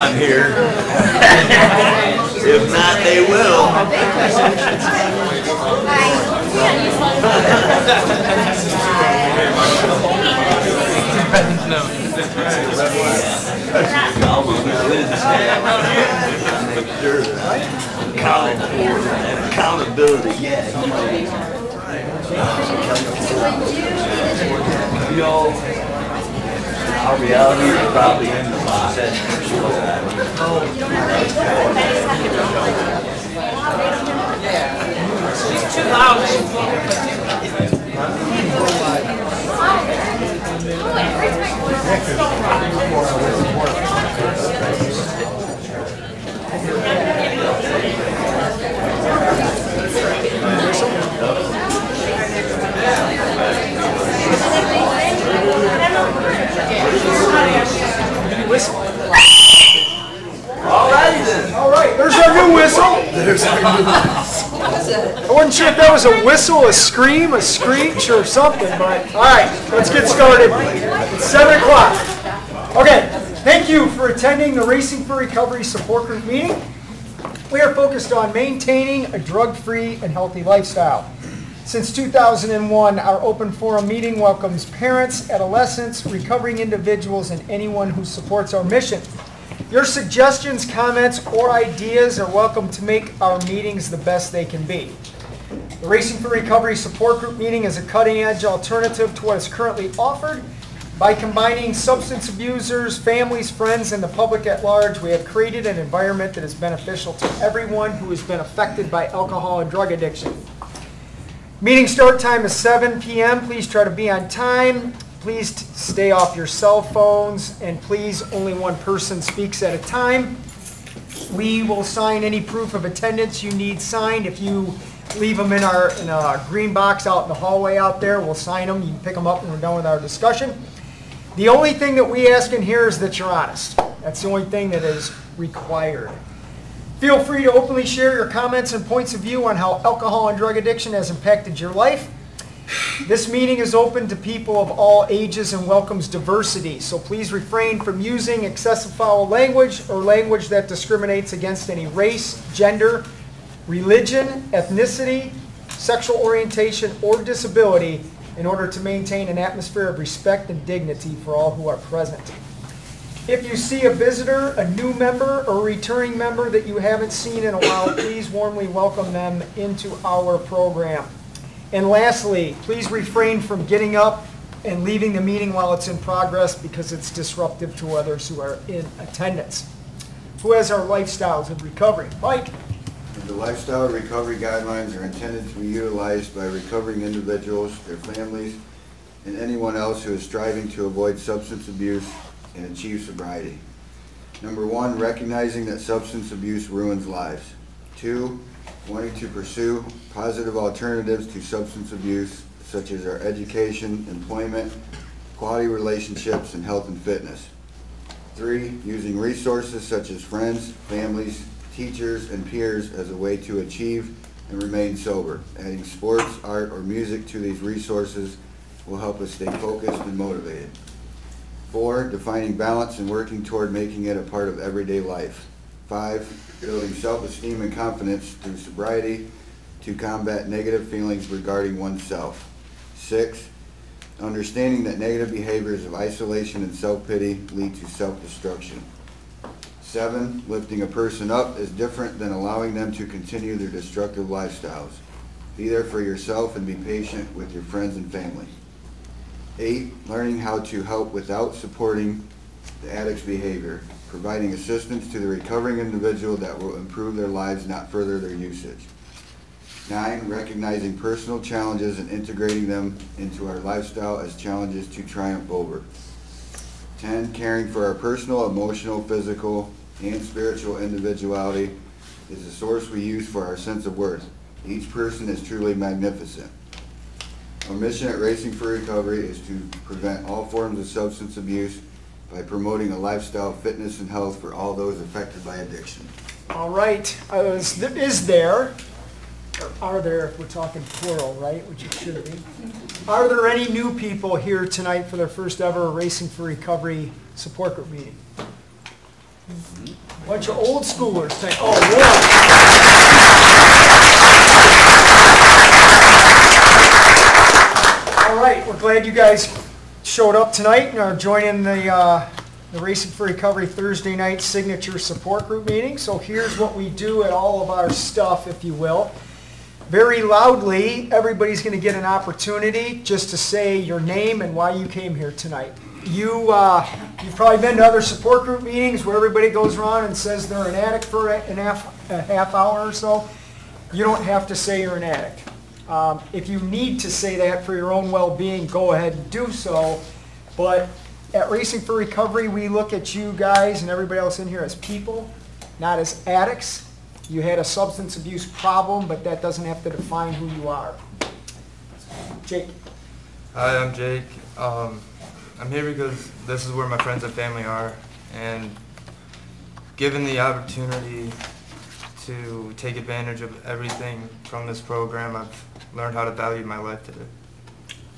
I'm here. If not, they will. Accountability, yeah. You know, our reality is probably in the box. Alrighty then. All right, there's our new whistle. I wasn't sure if that was a whistle, a scream, a screech, or something, but all right, let's get started. It's 7 o'clock. Okay, thank you for attending the Racing for Recovery Support Group meeting. We are focused on maintaining a drug-free and healthy lifestyle. Since 2001, our open forum meeting welcomes parents, adolescents, recovering individuals, and anyone who supports our mission. Your suggestions, comments, or ideas are welcome to make our meetings the best they can be. The Racing for Recovery Support Group meeting is a cutting-edge alternative to what is currently offered. By combining substance abusers, families, friends, and the public at large, we have created an environment that is beneficial to everyone who has been affected by alcohol and drug addiction. Meeting start time is 7 p.m. Please try to be on time. Please stay off your cell phones, and please only one person speaks at a time. We will sign any proof of attendance you need signed. If you leave them in a green box out in the hallway out there, we'll sign them. You can pick them up when we're done with our discussion. The only thing that we ask in here is that you're honest. That's the only thing that is required. Feel free to openly share your comments and points of view on how alcohol and drug addiction has impacted your life. This meeting is open to people of all ages and welcomes diversity, so please refrain from using excessive foul language or language that discriminates against any race, gender, religion, ethnicity, sexual orientation, or disability in order to maintain an atmosphere of respect and dignity for all who are present. If you see a visitor, a new member, or a returning member that you haven't seen in a while, please warmly welcome them into our program. And lastly, please refrain from getting up and leaving the meeting while it's in progress because it's disruptive to others who are in attendance. Who has our lifestyles of recovery? Mike. The lifestyle recovery guidelines are intended to be utilized by recovering individuals, their families, and anyone else who is striving to avoid substance abuse and achieve sobriety. Number 1, recognizing that substance abuse ruins lives. 2, wanting to pursue positive alternatives to substance abuse, such as our education, employment, quality relationships, and health and fitness. 3, using resources such as friends, families, teachers, and peers as a way to achieve and remain sober. Adding sports, art, or music to these resources will help us stay focused and motivated. 4, defining balance and working toward making it a part of everyday life. 5, building self-esteem and confidence through sobriety to combat negative feelings regarding oneself. 6, understanding that negative behaviors of isolation and self-pity lead to self-destruction. 7, lifting a person up is different than allowing them to continue their destructive lifestyles. Be there for yourself and be patient with your friends and family. 8, learning how to help without supporting the addict's behavior, providing assistance to the recovering individual that will improve their lives, not further their usage. 9, recognizing personal challenges and integrating them into our lifestyle as challenges to triumph over. 10, caring for our personal, emotional, physical, and spiritual individuality is the source we use for our sense of worth. Each person is truly magnificent. Our mission at Racing for Recovery is to prevent all forms of substance abuse by promoting a lifestyle of fitness and health for all those affected by addiction. All right. Is there Are there, if we're talking plural, right, which it should be, are there any new people here tonight for their first ever Racing for Recovery support group meeting? Bunch of old schoolers. Oh, wow. All right, we're glad you guys showed up tonight and are joining the Racing for Recovery Thursday night signature support group meeting. So here's what we do at all of our stuff, if you will. Very loudly, everybody's going to get an opportunity just to say your name and why you came here tonight. You've probably been to other support group meetings where everybody goes around and says they're an addict for a half hour or so. You don't have to say you're an addict. If you need to say that for your own well-being, go ahead and do so. But at Racing for Recovery, we look at you guys and everybody else in here as people, not as addicts. You had a substance abuse problem, but that doesn't have to define who you are. Jake. Hi, I'm Jake. I'm here because this is where my friends and family are, and given the opportunity to take advantage of everything from this program, I've learned how to value my life today.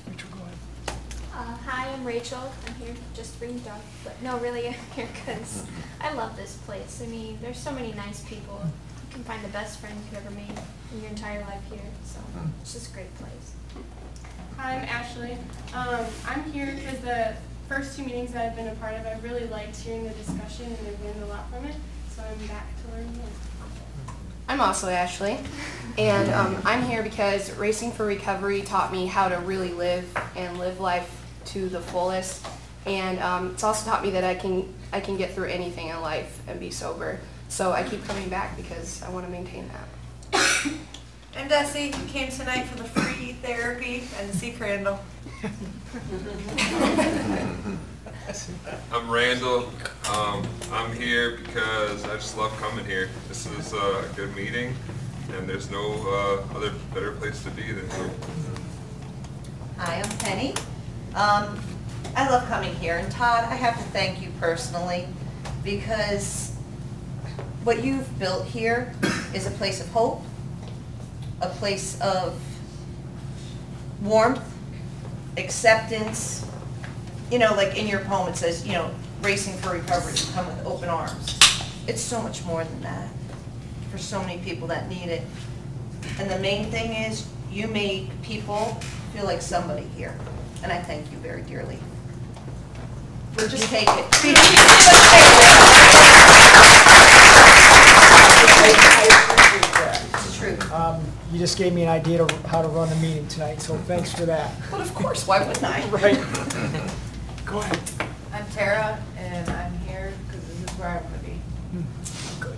Rachel, go ahead. Hi, I'm Rachel. I'm here just to bring Doug, but no, really, I'm here because I love this place. I mean, there's so many nice people. You can find the best friend you've ever made in your entire life here, so it's just a great place. Hi, I'm Ashley. I'm here because the first two meetings that I've been a part of, I really liked hearing the discussion and I've learned a lot from it, so I'm back to learn more. I'm also Ashley, and I'm here because Racing for Recovery taught me how to really live and live life to the fullest, and it's also taught me that I can get through anything in life and be sober. So I keep coming back because I want to maintain that. I'm Desi, who came tonight for the free therapy and see Crandall. I'm Randall. I'm here because I just love coming here. This is a good meeting, and there's no other better place to be than here. Hi, I'm Penny. I love coming here, and Todd, I have to thank you personally because what you've built here is a place of hope, a place of warmth, acceptance. You know, like in your poem it says, you know, Racing for Recovery, you come with open arms. It's so much more than that for so many people that need it. And the main thing is you make people feel like somebody here. And I thank you very dearly. Just take it. It's true. You just gave me an idea of how to run the meeting tonight, so thanks for that. Well, of course, why wouldn't I? Right. Go ahead. I'm Tara, and I'm here because this is where I want to be. Good.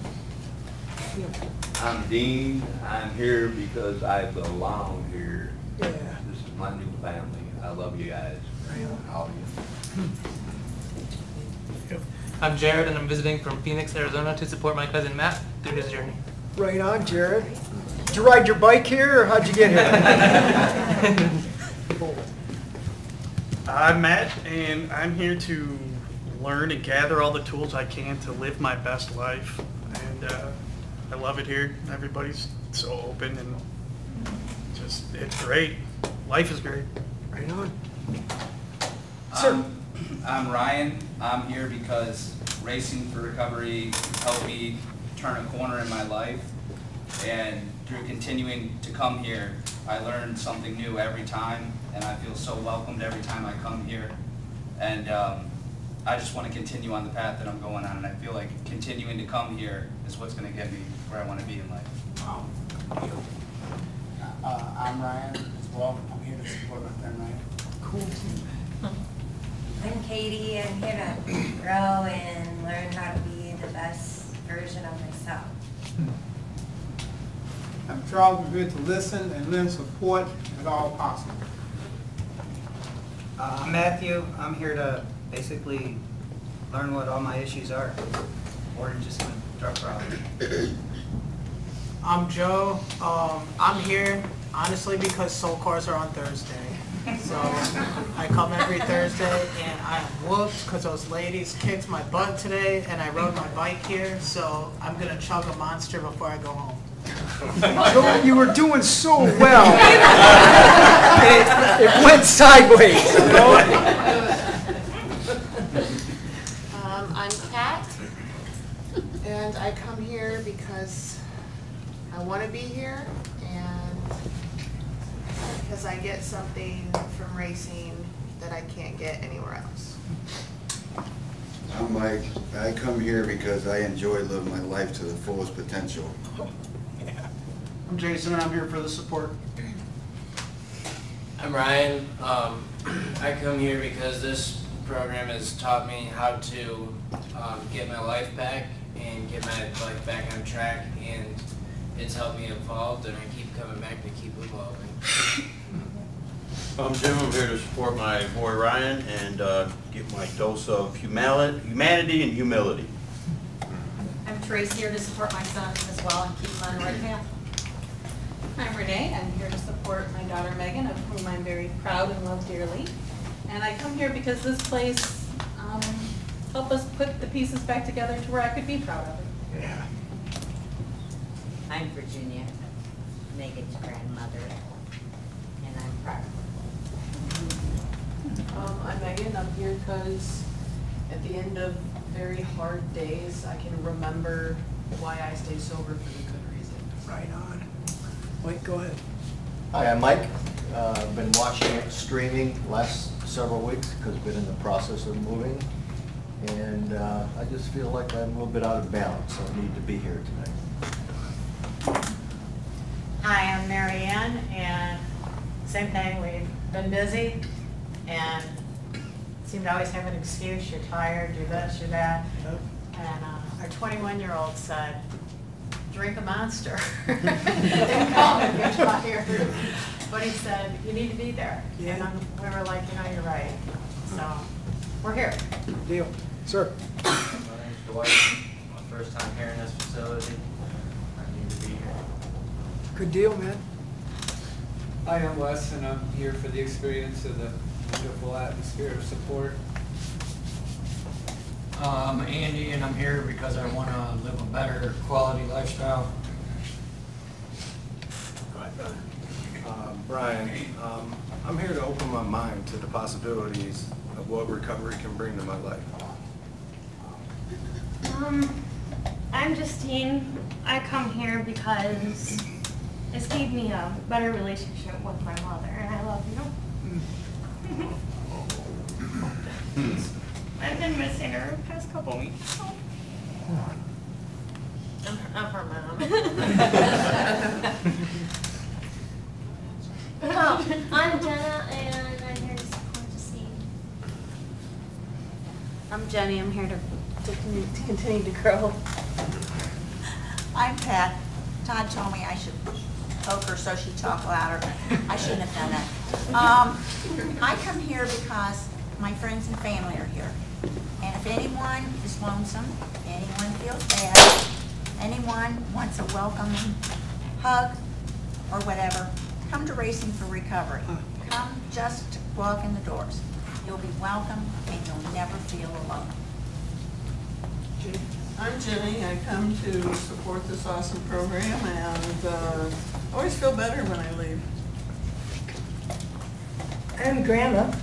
I'm Dean. I'm here because I belong here. Yeah. This is my new family. I love you guys. All of you. I'm Jared, and I'm visiting from Phoenix, Arizona to support my cousin Matt through his journey. Right on, Jared. Did you ride your bike here, or how'd you get here? I'm Matt, and I'm here to learn and gather all the tools I can to live my best life. And I love it here. Everybody's so open, and just, it's great. Life is great. Right on. Sir. I'm Ryan. I'm here because Racing for Recovery helped me turn a corner in my life, and through continuing to come here, I learn something new every time, and I feel so welcomed every time I come here. And I just want to continue on the path that I'm going on, and I feel like continuing to come here is what's going to get me where I want to be in life. I'm Ryan as well. I'm here to support my friend Ryan. Cool. I'm Katie. I'm here to grow and learn how to be the best version of myself. I'm Charles. I'm here to listen and lend support at all possible. I'm Matthew. I'm here to basically learn what all my issues are, more than just my drug problem. I'm Joe. I'm here honestly because soul cars are on Thursday. So I come every Thursday and I am whooped because those ladies kicked my butt today and I rode my bike here, so I'm going to chug a Monster before I go home. Joe, you were doing so well. It went sideways, you know? I'm Kat. And I come here because I want to be here and because I get something from racing that I can't get anywhere else. I'm Mike. I come here because I enjoy living my life to the fullest potential. I'm Jason, and I'm here for the support. I'm Ryan. I come here because this program has taught me how to get my life back and get my life back on track, and it's helped me evolve, and I keep coming back to keep evolving. I'm Jim. I'm here to support my boy Ryan and get my dose of humanity and humility. I'm Trace, here to support my son as well and keep him on the right path. I'm Renee. I'm here to support my daughter Megan, of whom I'm very proud and love dearly. And I come here because this place helped us put the pieces back together to where I could be proud of it. Yeah. I'm Virginia, Megan's grandmother, and I'm proud of her. I'm Megan. I'm here because at the end of very hard days, I can remember why I stay sober for the good reason. Right on. Mike, go ahead. Hi, I'm Mike. I've been watching it streaming last several weeks because I've been in the process of moving. And I just feel like I'm a little bit out of balance, so I need to be here tonight. Hi, I'm Mary Ann, and same thing, we've been busy and seem to always have an excuse, you're tired, you're this, you're that. Yep. And our 21-year-old said, drink a Monster. Didn't call him, get tired. But he said, you need to be there. Yeah. And we were like, you know, you're right. So, we're here. Deal. Sir. My name's Dwight. My first time here in this facility. I need to be here. Good deal, man. Hi, I'm Wes, and I'm here for the experience of the wonderful atmosphere of support. I'm Andy, and I'm here because I want to live a better quality lifestyle. Brian, I'm here to open my mind to the possibilities of what recovery can bring to my life. I'm Justine. I come here because it's gave me a better relationship with my mother, and I love you. I've been missing her the past couple weeks. I'm her mom. I'm Jenna, and I'm here to support the scene. I'm Jenny. I'm here to continue to grow. I'm Pat. Todd told me I should poke her so she'd talk louder. I shouldn't have done that. I come here because my friends and family are here. And if anyone is lonesome, anyone feels bad, anyone wants a welcoming hug or whatever, come to Racing for Recovery. Come just walk in the doors. You'll be welcome and you'll never feel alone. I'm Jenny. I come to support this awesome program, and I always feel better when I leave. I'm Grandma.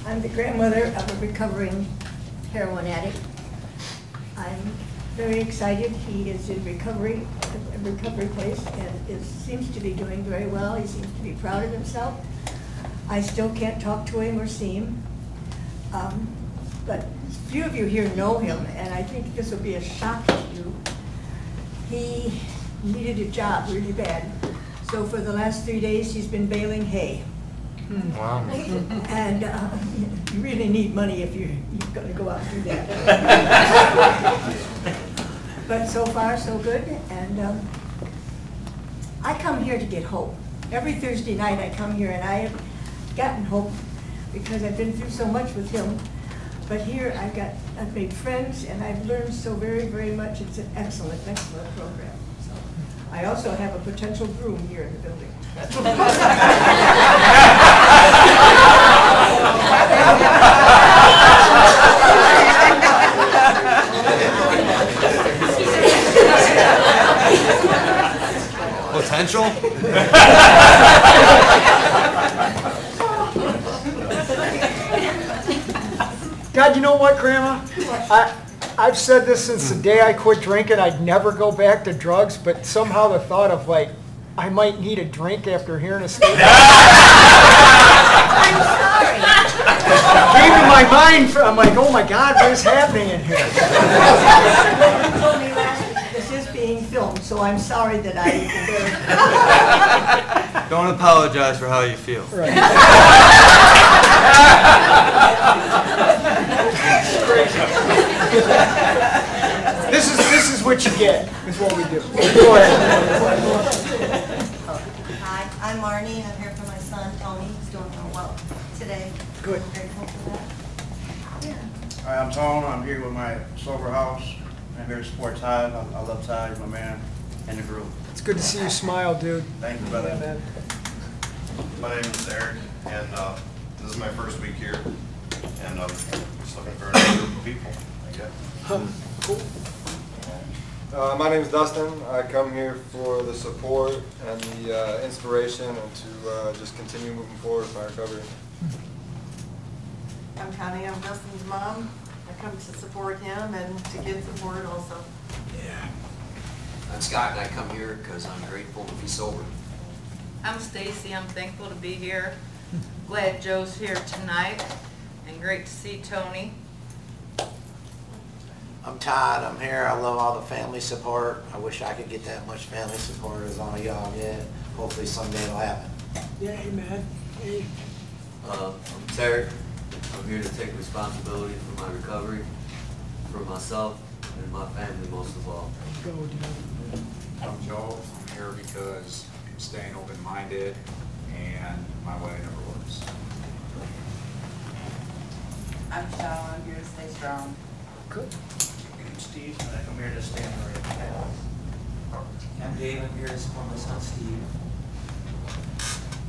I'm the grandmother of a recovering heroin addict. I'm very excited. He is in recovery, a recovery place, and seems to be doing very well. He seems to be proud of himself. I still can't talk to him or see him. But few of you here know him, and I think this will be a shock to you. He needed a job really bad. So for the last 3 days, he's been baling hay. Wow. And you really need money if you're going to go out and do that. But so far, so good. And I come here to get hope. Every Thursday night I come here, and I have gotten hope because I've been through so much with him. But here I've made friends, and I've learned so very, very much. It's an excellent, excellent program. So I also have a potential groom here in the building. Potential? God, you know what, Grandma? I've said this since the day I quit drinking, I'd never go back to drugs, but somehow the thought of like, I might need a drink after hearing a statement. I'm sorry. Came to my mind, I'm like, oh my God, what is happening in here? You told me last week, this is being filmed, so I'm sorry that I embarrassed. Don't apologize for how you feel. Right. This is what you get, is what we do. Go ahead. Hi, I'm Marnie. I'm here for my son, Tony. He's doing real well today. Good. I'm grateful for that. Yeah. Hi, I'm Tone. I'm here with my sober house. I'm here to support Todd. I love Todd. He's my man and the group. It's good to see you smile, dude. Thank you, brother. Yeah, man. My name is Eric, and this is my first week here, and I'm just looking for another group of people, I guess. Cool. My name is Dustin. I come here for the support and the inspiration and to just continue moving forward with my recovery. I'm Connie. I'm Dustin's mom. I come to support him and to get support also. Yeah. I'm Scott, and I come here because I'm grateful to be sober. I'm Stacy. I'm thankful to be here. Glad Joe's here tonight, and great to see Tony. I'm Todd. I'm here. I love all the family support. I wish I could get that much family support as all y'all get. Hopefully someday it'll happen. Yeah, hey, man. Hey. I'm Terry. I'm here to take responsibility for my recovery, for myself and my family most of all. Go, dude. I'm Joe. I'm here because I'm staying open-minded and my way never works. I'm Michelle. I'm here to stay strong. Good. I'm Steve, and I come here to stand the right path. I'm Dave. I'm here to support my son Steve.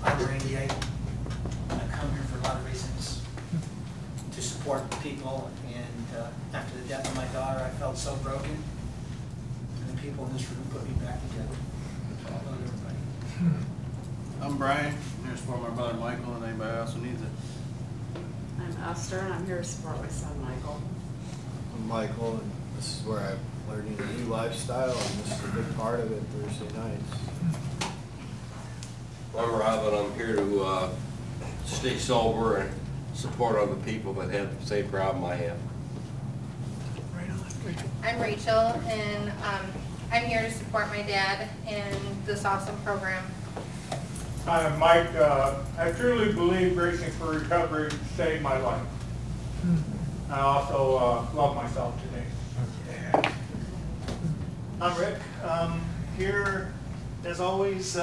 I'm Randy. I come here for a lot of reasons. To support people, and after the death of my daughter, I felt so broken. And the people in this room put me back together. So I love everybody. I'm Brian. I'm here to support my brother Michael and anybody else who needs it. I'm Esther, and I'm here to support my son Michael. I'm Michael, and this is where I'm learning a new lifestyle, and this is a big part of it Thursday nights. I'm Rob, and I'm here to stay sober and support other people that have the same problem I have. I'm Rachel, and I'm here to support my dad in this awesome program. Hi, I'm Mike. I truly believe Racing for Recovery saved my life. I also love myself today. I'm Rick. Here, as always,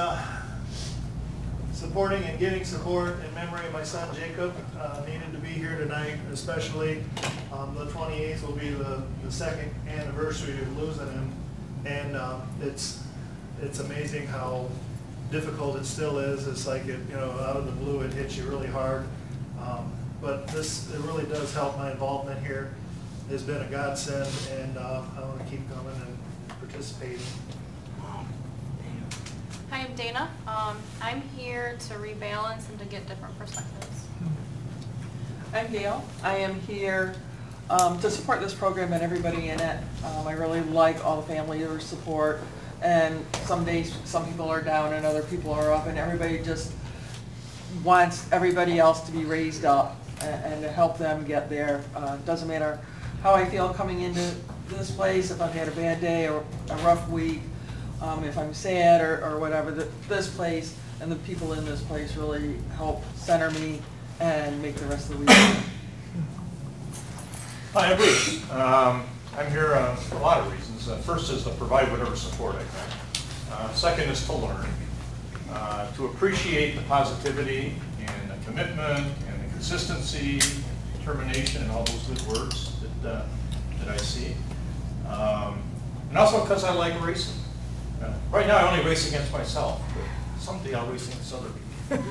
supporting and getting support in memory of my son Jacob. Needed to be here tonight, especially the 28th will be the second anniversary of losing him, and it's amazing how difficult it still is. It's like out of the blue, it hits you really hard. But it really does help. My involvement here has been a godsend, and I want to keep coming and participating. Hi, I'm Dana. I'm here to rebalance and to get different perspectives. I'm Gail. I am here to support this program and everybody in it. I really like all the family support, and some days some people are down and other people are up, and everybody just wants everybody else to be raised up and to help them get there. Doesn't matter how I feel coming into this place, if I've had a bad day or a rough week, if I'm sad or whatever, this place and the people in this place really help center me and make the rest of the week better. Hi, I'm Bruce. I'm here for a lot of reasons. First is to provide whatever support I can. Second is to learn, to appreciate the positivity and the commitment and the consistency, determination, and all those good words that I see. And also because I like racing. Right now I only race against myself, but someday I'll race against other people.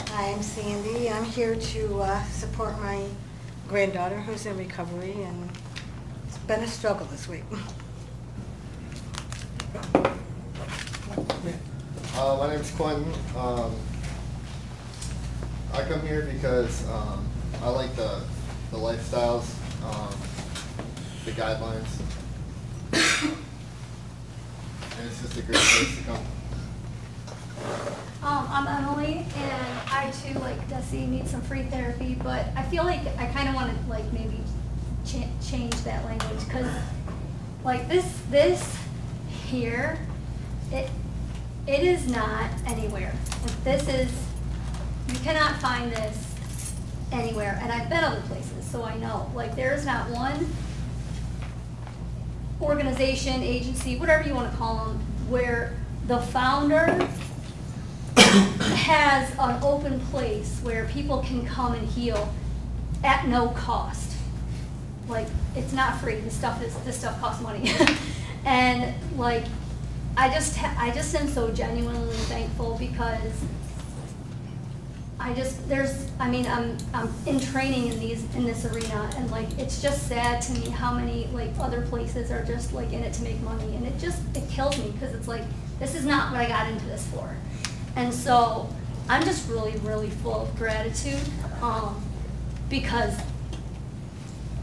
Hi, I'm Sandy. I'm here to support my granddaughter who's in recovery, and it's been a struggle this week. My name is Quentin. I come here because I like the lifestyles the guidelines. And it's just a great place to come. I'm Emily, and I too, like Desi, need some free therapy, but I feel like I kind of want to like maybe change that language, because like this here, it is not anywhere. Like, this is, you cannot find this anywhere, and I've been other places, so I know. Like, there is not one organization, agency, whatever you want to call them, where the founder has an open place where people can come and heal at no cost. Like, it's not free. This stuff costs money. And like, I just am so genuinely thankful, because I'm in training in this arena, and like, it's just sad to me how many like other places are just like in it to make money, and it kills me, because it's like, this is not what I got into this for. And so I'm just really, really full of gratitude, because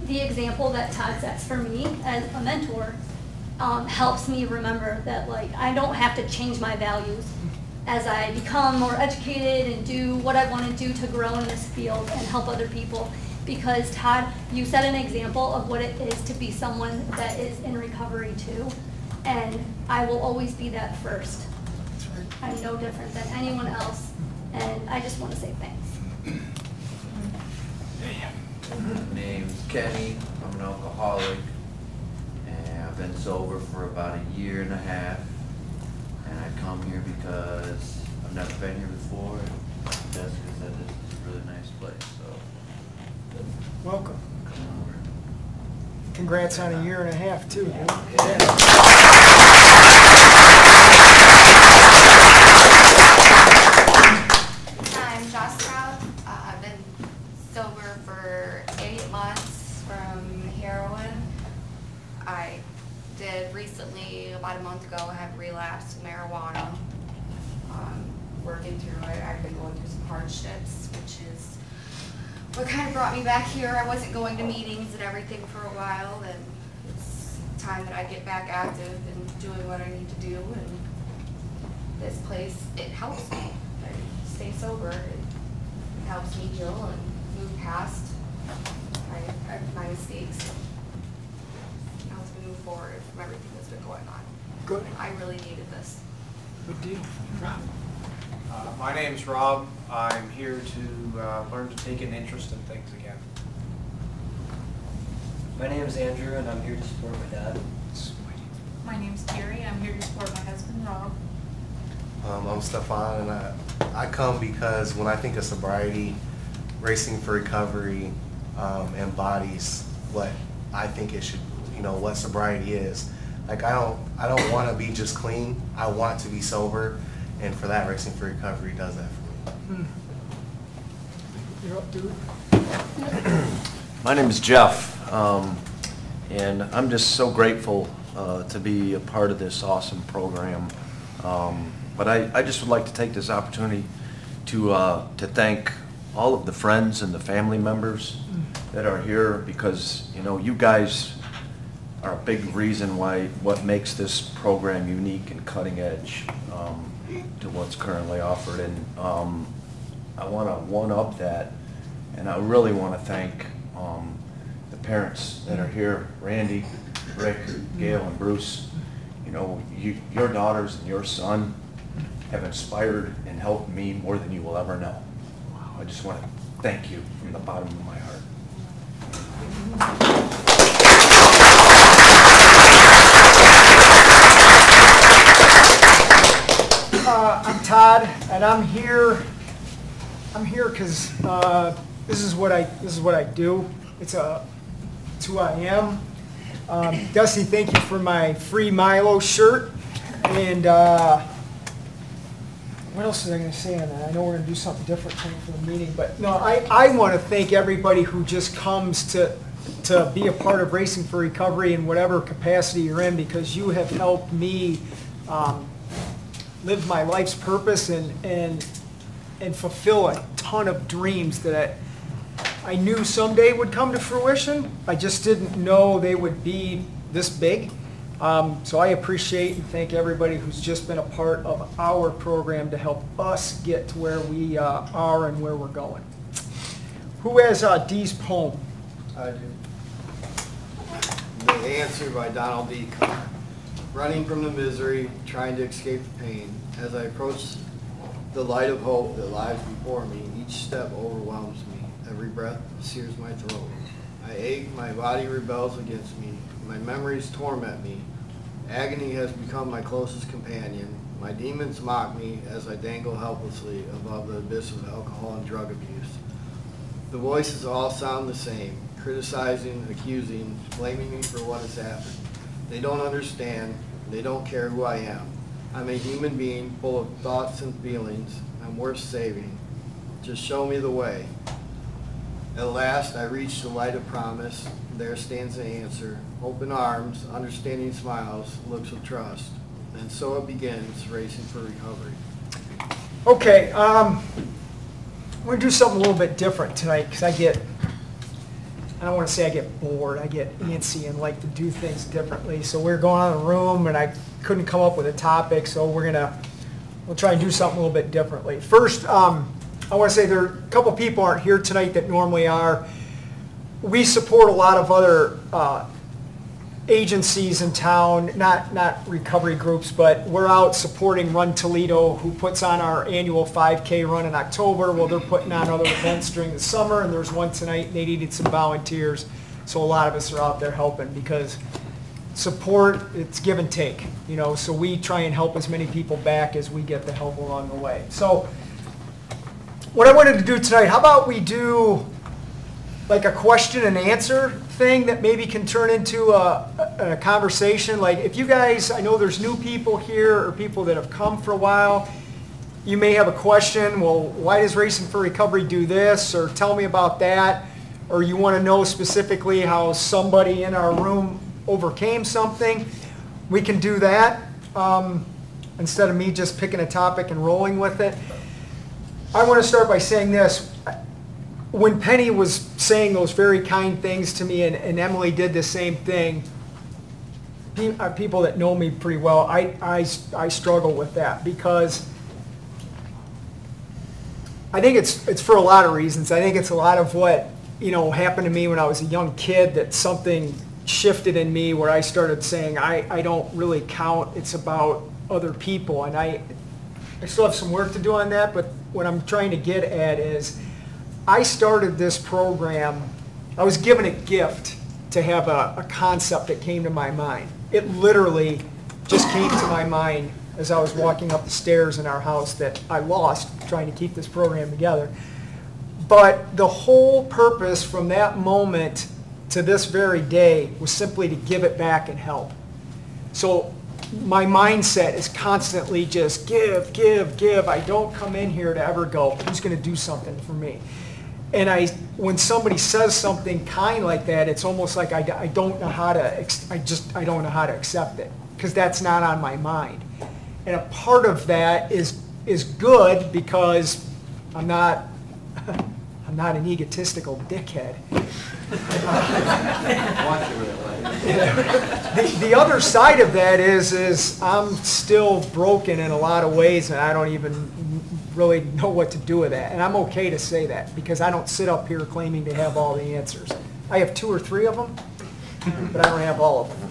the example that Todd sets for me as a mentor helps me remember that like, I don't have to change my values as I become more educated and do what I want to do to grow in this field and help other people. Because Todd, you set an example of what it is to be someone that is in recovery too, and I will always be that first. I'm no different than anyone else, and I just want to say thanks. My name's Kenny. I'm an alcoholic, and I've been sober for about a year and a half. And I come here because I've never been here before. Jessica said this is a really nice place, so. Welcome. Congrats on a year and a half too. I'm Joss Sprout. I've been sober for 8 months from heroin. I did recently, about a month ago, have relapsed with marijuana. Working through it, I've been going through some hardships, which is what kind of brought me back here. I wasn't going to meetings and everything for a while, and it's time that I get back active and doing what I need to do. And this place, it helps me. I stay sober. It helps me heal and move past my mistakes. And helps me move forward from everything that's been going on. Good. I really needed this. Good deal. Rob. My name's Rob. I'm here to learn to take an interest in things again. My name is Andrew, and I'm here to support my dad. My name's Carrie. I'm here to support my husband, Rob. I'm Stefan, and I come because when I think of sobriety, Racing for Recovery embodies what I think it should, what sobriety is. Like, I don't want to be just clean. I want to be sober, and for that, Racing for Recovery does that for me. You're up, dude. My name is Jeff, and I'm just so grateful to be a part of this awesome program. But I just would like to take this opportunity to thank all of the friends and the family members that are here, because you guys are a big reason what makes this program unique and cutting edge to what's currently offered. And I want to one-up that, and I really want to thank the parents that are here, Randy, Rick, Gail, and Bruce. Your daughters and your son have inspired and helped me more than you will ever know. I just want to thank you from the bottom of my heart. I'm Todd, and I'm here because this is what I do. It's who I am. Dusty, thank you for my free Milo shirt. And what else was I going to say on that? I know we're going to do something different for the meeting, but no, I want to thank everybody who just comes to be a part of Racing for Recovery in whatever capacity you're in, because you have helped me live my life's purpose and fulfill a ton of dreams that I knew someday would come to fruition. I just didn't know they would be this big. So I appreciate and thank everybody who's just been a part of our program to help us get to where we are and where we're going. Who has Dee's poem? I do. The Answer by Donald D. Carr. Running from the misery, trying to escape the pain. As I approach the light of hope that lies before me, each step overwhelms me. Every breath sears my throat. I ache, my body rebels against me. My memories torment me. Agony has become my closest companion. My demons mock me as I dangle helplessly above the abyss of alcohol and drug abuse. The voices all sound the same, criticizing, accusing, blaming me for what has happened. They don't understand. They don't care who I am. I'm a human being full of thoughts and feelings. I'm worth saving. Just show me the way. At last, I reach the light of promise. There stands the answer. Open arms, understanding smiles, lips of trust. And so it begins, racing for recovery. Okay, we're going to do something a little bit different tonight because I don't want to say I get bored, I get antsy and like to do things differently. So we're going on in the room and I couldn't come up with a topic, so we'll try and do something a little bit differently. First, I want to say there are a couple people aren't here tonight that normally are. We support a lot of other agencies in town, not recovery groups, but we're out supporting Run Toledo, who puts on our annual 5K run in October. Well, they're putting on other events during the summer, and there's one tonight, and they needed some volunteers. So a lot of us are out there helping because support, it's give and take, you know, so we try and help as many people back as we get the help along the way. So what I wanted to do tonight, how about we do like a question and answer thing that maybe can turn into a conversation. Like if you guys, I know there's new people here or people that have come for a while, you may have a question, well, why does Racing for Recovery do this? Or tell me about that. Or you want to know specifically how somebody in our room overcame something. We can do that instead of me just picking a topic and rolling with it. I want to start by saying this. When Penny was saying those very kind things to me and Emily did the same thing, people that know me pretty well, I struggle with that because I think it's for a lot of reasons. I think it's a lot of what, you know, happened to me when I was a young kid, that something shifted in me where I started saying I don't really count, it's about other people. And I still have some work to do on that, but what I'm trying to get at is I started this program, I was given a gift to have a concept that came to my mind. It literally just came to my mind as I was walking up the stairs in our house that I lost trying to keep this program together. But the whole purpose from that moment to this very day was simply to give it back and help. So my mindset is constantly just give, give, give. I don't come in here to ever go, who's going to do something for me? And when somebody says something kind like that, it's almost like I don't know how to, I don't know how to accept it because that's not on my mind. And a part of that is good because I'm not an egotistical dickhead. The other side of that is I'm still broken in a lot of ways, and I don't even really know what to do with that. And I'm okay to say that because I don't sit up here claiming to have all the answers. I have 2 or 3 of them, but I don't have all of them.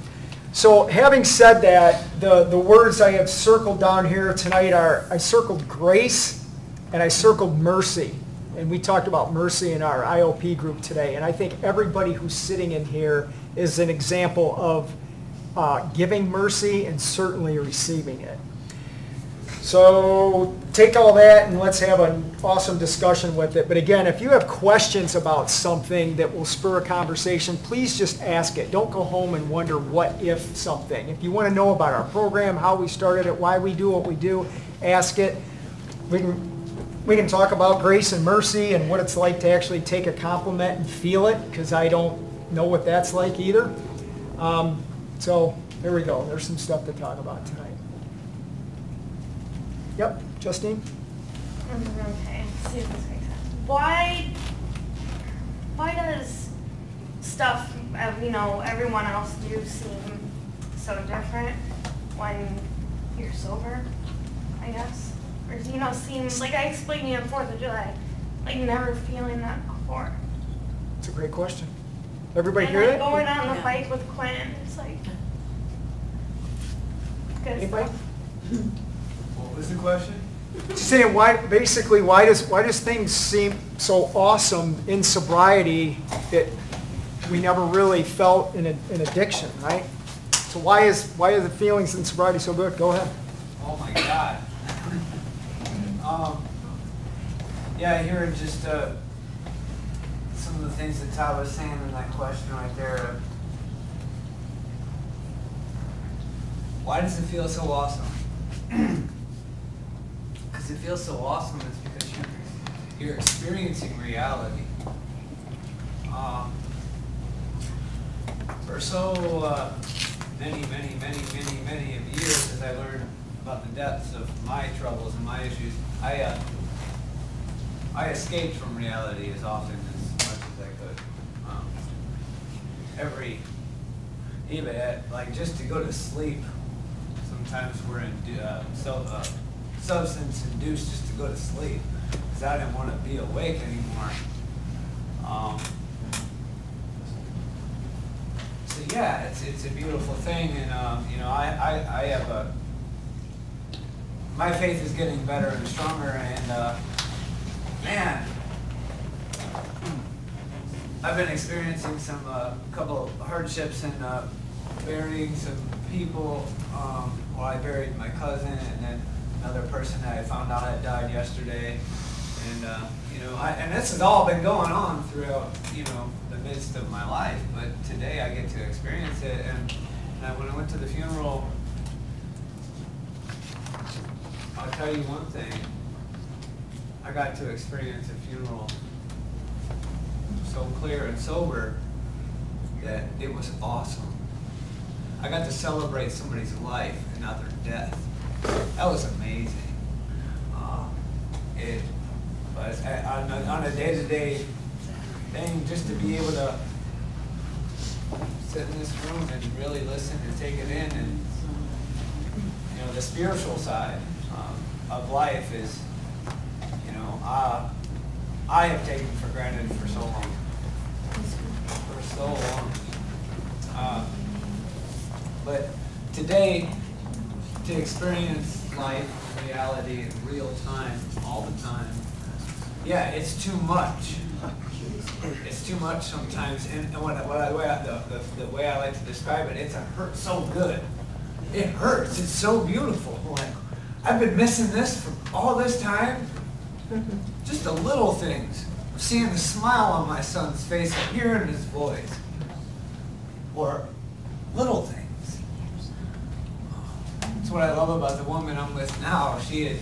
So having said that, the words I have circled down here tonight are, I circled grace and I circled mercy. And we talked about mercy in our IOP group today. And I think everybody who's sitting in here is an example of giving mercy and certainly receiving it. So take all that and let's have an awesome discussion with it. But again, if you have questions about something that will spur a conversation, please just ask it. Don't go home and wonder what if something. If you want to know about our program, how we started it, why we do what we do, ask it. We can talk about grace and mercy and what it's like to actually take a compliment and feel it, because I don't know what that's like either. So there we go. There's some stuff to talk about tonight. Yep, Justine? Okay, let's see if this makes sense. Why why does stuff, you know, everyone else do seem so different when you're sober, I guess? Or, you know, seems like I explained to you on 4th of July, like never feeling that before. It's a great question. Everybody And hear like it? going on the bike with Quinn, it's like good Anybody? stuff. What was the question? Just saying, basically, why does things seem so awesome in sobriety that we never really felt in addiction, right? So why are the feelings in sobriety so good? Go ahead. Oh my God. Yeah, hearing just some of the things that Todd was saying in that question right there. Why does it feel so awesome? Because it feels so awesome is because you're experiencing reality. For so many of years, as I learned about the depths of my troubles and my issues, I escaped from reality as often as much as I could. Even like just to go to sleep, sometimes we're in substance induced just to go to sleep because I didn't want to be awake anymore. So yeah, it's a beautiful thing, and you know, I have my faith is getting better and stronger, and man, I've been experiencing some couple of hardships and burying some people. Well, I buried my cousin, and then another person that I found out had died yesterday, and you know, and this has all been going on throughout, you know, the midst of my life. But today I get to experience it, and when I went to the funeral, I'll tell you one thing. I got to experience a funeral so clear and sober that it was awesome. I got to celebrate somebody's life and not their death. That was amazing. But on a day-to-day thing, just to be able to sit in this room and really listen and take it in, and you know, the spiritual side of life is, you know, I have taken for granted for so long. For so long. But today, to experience life, reality in real time, all the time, yeah, it's too much. It's too much sometimes, and the way I like to describe it, it's a hurt so good. It hurts. It's so beautiful. Like, I've been missing this for all this time. Just the little things. Seeing the smile on my son's face and hearing his voice. Or little things. That's what I love about the woman I'm with now. She had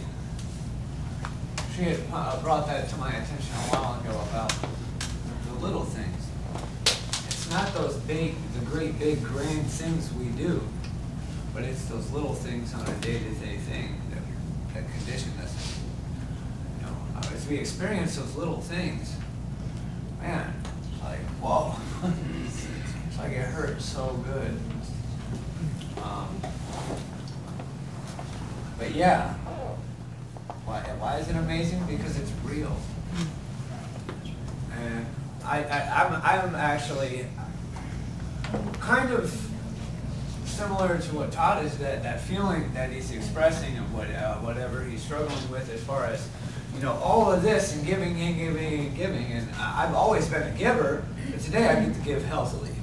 brought that to my attention a while ago about the little things. It's not those the great big grand things we do, but it's those little things on a day-to-day thing that condition us. You know, as we experience those little things, man, like, whoa, it's like it hurts so good. But yeah, why is it amazing? Because it's real. And I'm actually kind of similar to what Todd is, that feeling that he's expressing of whatever he's struggling with as far as, you know, all of this and giving and giving and giving. And I've always been a giver, but today I get to give healthily.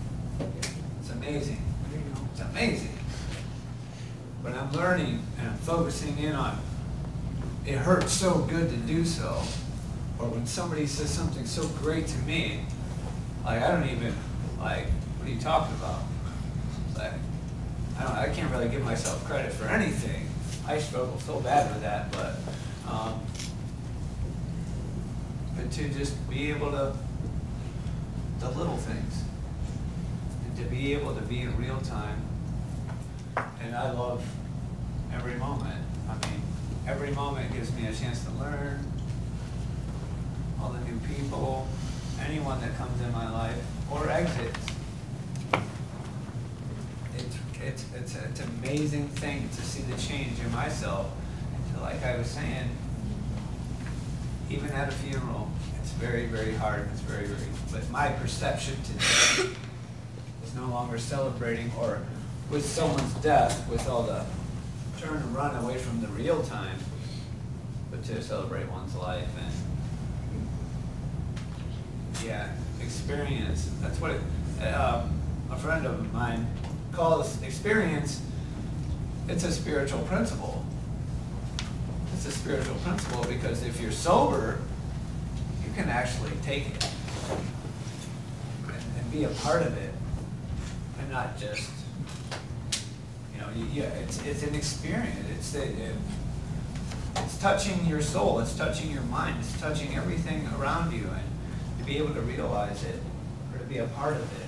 It's amazing. It's amazing. But I'm learning and I'm focusing in on, it hurts so good to do so. Or when somebody says something so great to me, like, I don't even, like, what are you talking about? It's like, I can't really give myself credit for anything. I struggle so bad with that, but to just be able to, the little things, and to be able to be in real time. And I love every moment. I mean, every moment gives me a chance to learn all the new people, anyone that comes in my life or exits. It's an amazing thing to see the change in myself. So like I was saying, even at a funeral, it's very, very hard. It's very, very, but my perception today is no longer celebrating or with someone's death, with all the turn and run away from the real time, but to celebrate one's life and yeah, experience. That's what a friend of mine calls experience. It's a spiritual principle. It's a spiritual principle because if you're sober, you can actually take it and be a part of it, and not just, you know, yeah. It's an experience. It's touching your soul. It's touching your mind. It's touching everything around you, and to be able to realize it or to be a part of it.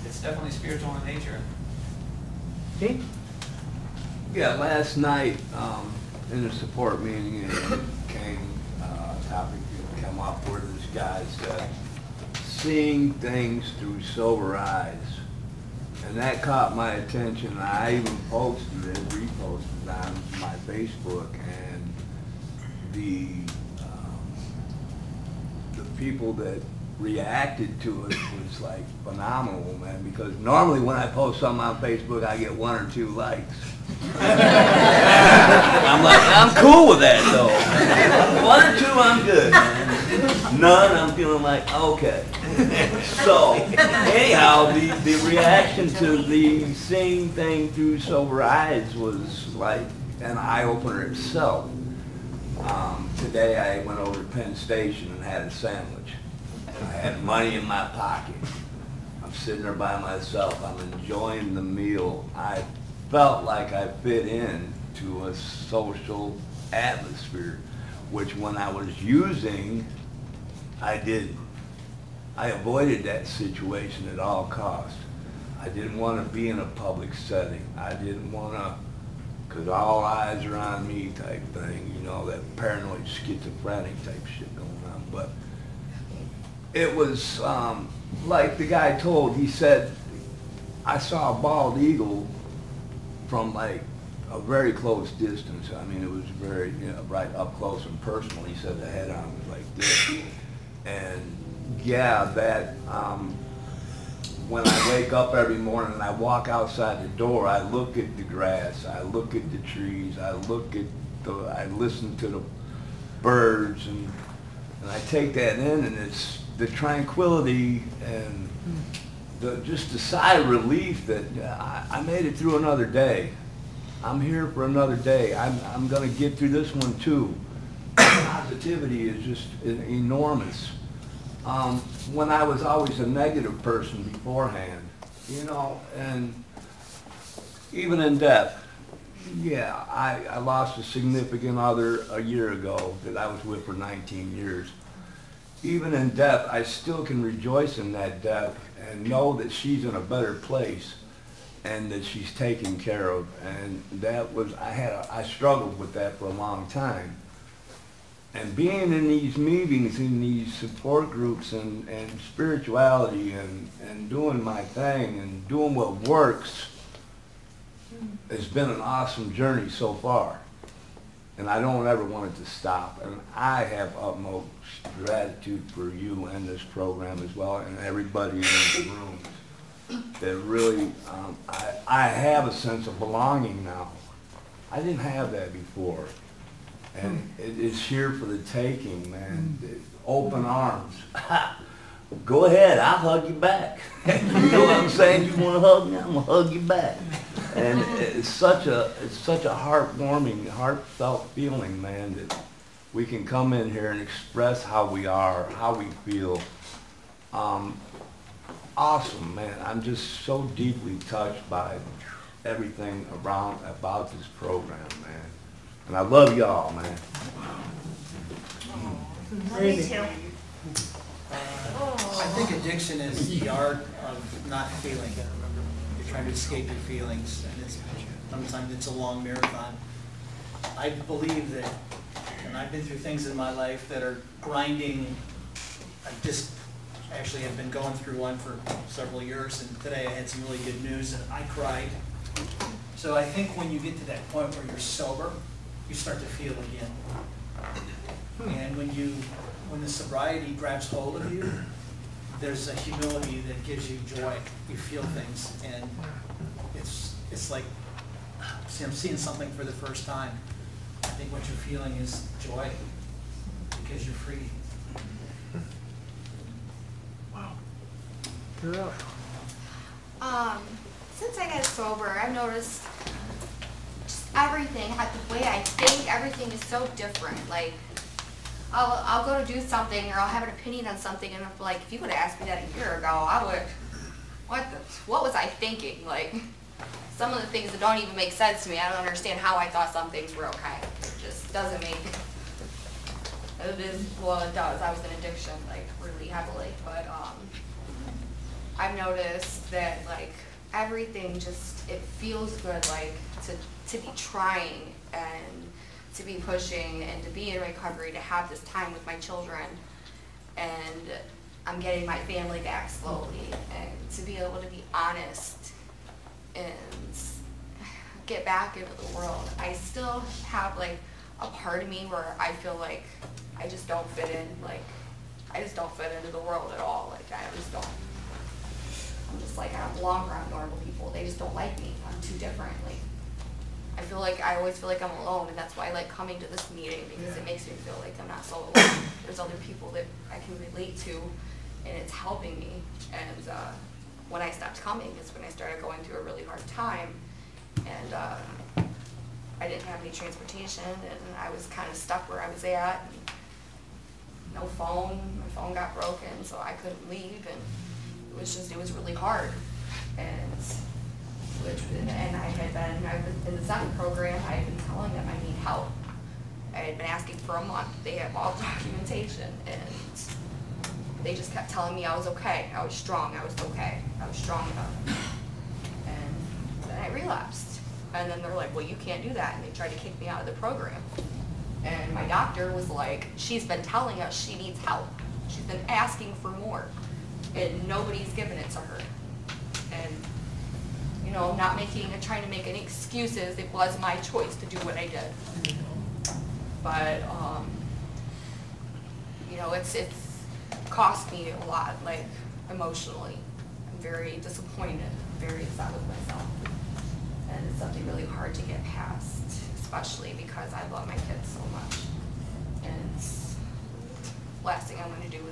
It's definitely spiritual in nature. Okay. Yeah, last night in a support meeting, it came topic that come up where this guy said, seeing things through sober eyes. And that caught my attention. I even posted it, reposted it on my Facebook, and the people that reacted to it was like phenomenal, man, because normally when I post something on Facebook, I get 1 or 2 likes. I'm like, I'm cool with that though. 1 or 2, I'm good, man. None, I'm feeling like, okay. So, anyhow, the reaction to the seeing thing through sober eyes was like an eye-opener itself. Today I went over to Penn Station and had a sandwich. I had money in my pocket. I'm sitting there by myself. I'm enjoying the meal. I felt like I fit in to a social atmosphere, which when I was using, I didn't. I avoided that situation at all costs. I didn't want to be in a public setting. I didn't want to, because all eyes are on me type thing, you know, that paranoid schizophrenic type shit going on. But it was like the guy told, he said, I saw a bald eagle from like a very close distance. I mean, it was very, you know, right up close and personal. He said the head on was like this. And yeah, that when I wake up every morning and I walk outside the door, I look at the grass, I look at the trees, I listen to the birds, and I take that in, and it's the tranquility and just the sigh of relief that I made it through another day. I'm here for another day. I'm going to get through this one too. Positivity is just enormous. When I was always a negative person beforehand, you know, and even in death, yeah, I lost a significant other a year ago that I was with for 19 years. Even in death, I still can rejoice in that death and know that she's in a better place and that she's taken care of. And that was, I struggled with that for a long time. And being in these meetings, in these support groups and spirituality and doing my thing and doing what works has been an awesome journey so far. And I don't ever want it to stop. And I have utmost gratitude for you and this program as well, and everybody in the room. That really, I have a sense of belonging now. I didn't have that before. And it's here for the taking, man. Open arms. Go ahead, I'll hug you back. You know what I'm saying? You want to hug me? I'm gonna hug you back. And it's such a heartwarming, heartfelt feeling, man, that we can come in here and express how we are, how we feel. Awesome, man. I'm just so deeply touched by everything about this program, man. And I love y'all, man. Me too. I think addiction is the art of not feeling. You're trying to escape your feelings, and sometimes it's a long marathon. I believe that and I've been through things in my life that are grinding. I've just actually have been going through one for several years, and today I had some really good news, and I cried. So I think when you get to that point where you're sober, you start to feel again. And when the sobriety grabs hold of you, there's a humility that gives you joy. You feel things, and it's like, see, I'm seeing something for the first time. I think what you're feeling is joy, because you're free. Wow. You're up. Since I got sober, I've noticed just everything, the way I think, everything is so different. Like, I'll go to do something, or I'll have an opinion on something, and I'm like, if you would have asked me that a year ago, I would, what was I thinking? Like, some of the things that don't even make sense to me, I don't understand how I thought some things were okay. It just doesn't make, it is, well, it does. I was in addiction, like, really heavily, but I've noticed that, like, everything just, it feels good, like, to be trying and to be pushing and to be in recovery, to have this time with my children, and I'm getting my family back slowly, and to be able to be honest and get back into the world. I still have like a part of me where I feel like I just don't fit in, like I just don't fit into the world at all. Like I just don't, I'm just like, I don't belong around normal people. They just don't like me. I'm too different. Like I feel like, I always feel like I'm alone, and that's why I like coming to this meeting, because it makes me feel like I'm not so alone. There's other people that I can relate to, and it's helping me. And when I stopped coming is when I started going through a really hard time, and I didn't have any transportation, and I was kind of stuck where I was at. No phone, my phone got broken, so I couldn't leave, and it was really hard. And I was in the Zen program, I had been telling them I need help. I had been asking for a month. They have all documentation, and they just kept telling me I was okay. I was strong, I was okay. I was strong enough. And then I relapsed. And then they're like, well, you can't do that. And they tried to kick me out of the program. And my doctor was like, she's been telling us she needs help. She's been asking for more, and nobody's given it to her. And you know, not trying to make any excuses. It was my choice to do what I did. But, you know, it's cost me a lot, like, emotionally. I'm very disappointed, very upset with myself. And it's something really hard to get past, especially because I love my kids so much. And the last thing I want to do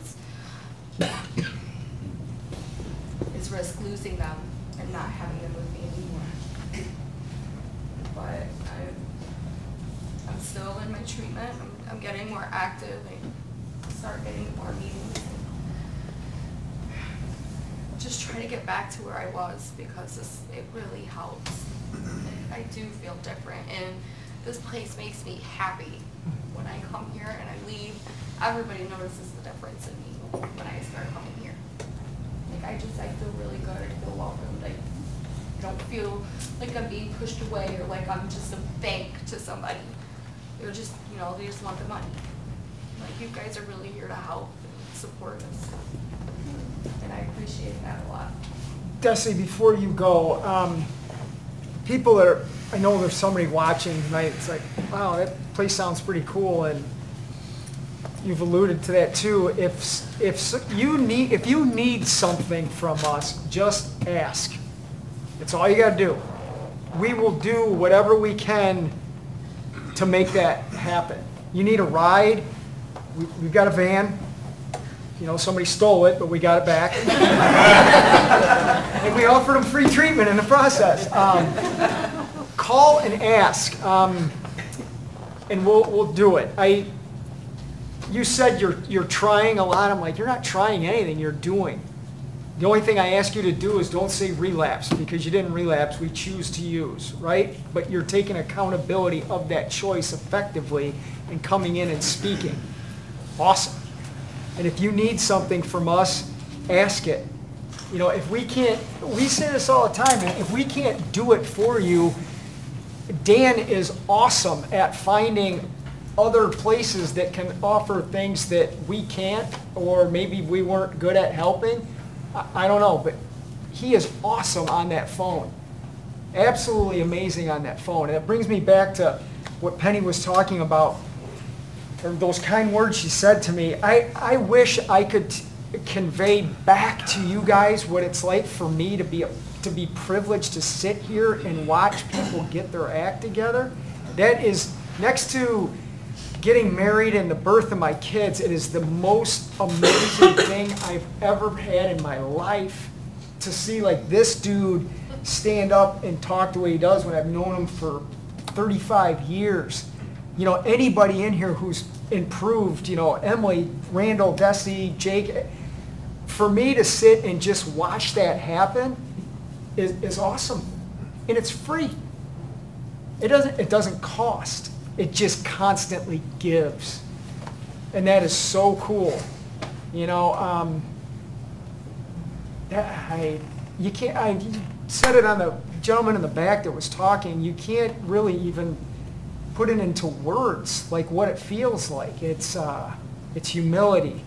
is risk losing them and not having them with me anymore. But I'm still in my treatment. I'm getting more active. I start getting more meetings. Just trying to get back to where I was, because it really helps. I do feel different, and this place makes me happy. When I come here and I leave, everybody notices the difference in me when I start coming here. Like I feel really good. I feel welcomed. I don't feel like I'm being pushed away, or like I'm just a bank to somebody. They're just, you know, they just want the money. Like you guys are really here to help and support us, and I appreciate that a lot. Desi, before you go, people that are, I know there's somebody watching tonight, it's like, wow, that place sounds pretty cool, and you've alluded to that too. If you need something from us, just ask. It's all you got to do. We will do whatever we can to make that happen. You need a ride, we've got a van. You know, somebody stole it, but we got it back. And we offered them free treatment in the process. Call and ask, and we'll do it. You said you're trying a lot. I'm like, you're not trying anything, you're doing. The only thing I ask you to do is don't say relapse, because you didn't relapse, we choose to use, right? But you're taking accountability of that choice effectively and coming in and speaking. Awesome. And if you need something from us, ask it. You know, if we can't, we say this all the time, if we can't do it for you, Dan is awesome at finding other places that can offer things that we can't, or maybe we weren't good at helping. I don't know, but he is awesome on that phone. Absolutely amazing on that phone. And it brings me back to what Penny was talking about, or those kind words she said to me. I wish I could convey back to you guys what it's like for me to be privileged to sit here and watch people get their act together. That is, next to getting married and the birth of my kids, it is the most amazing thing I've ever had in my life, to see like this dude stand up and talk the way he does when I've known him for 35 years. You know, anybody in here who's improved, you know, Emily, Randall, Desi, Jake, for me to sit and just watch that happen is awesome. And it's free. It doesn't cost. It just constantly gives. And that is so cool. You know, you can't, I said it on the gentleman in the back that was talking, you can't really even put it into words, like what it feels like. It's humility.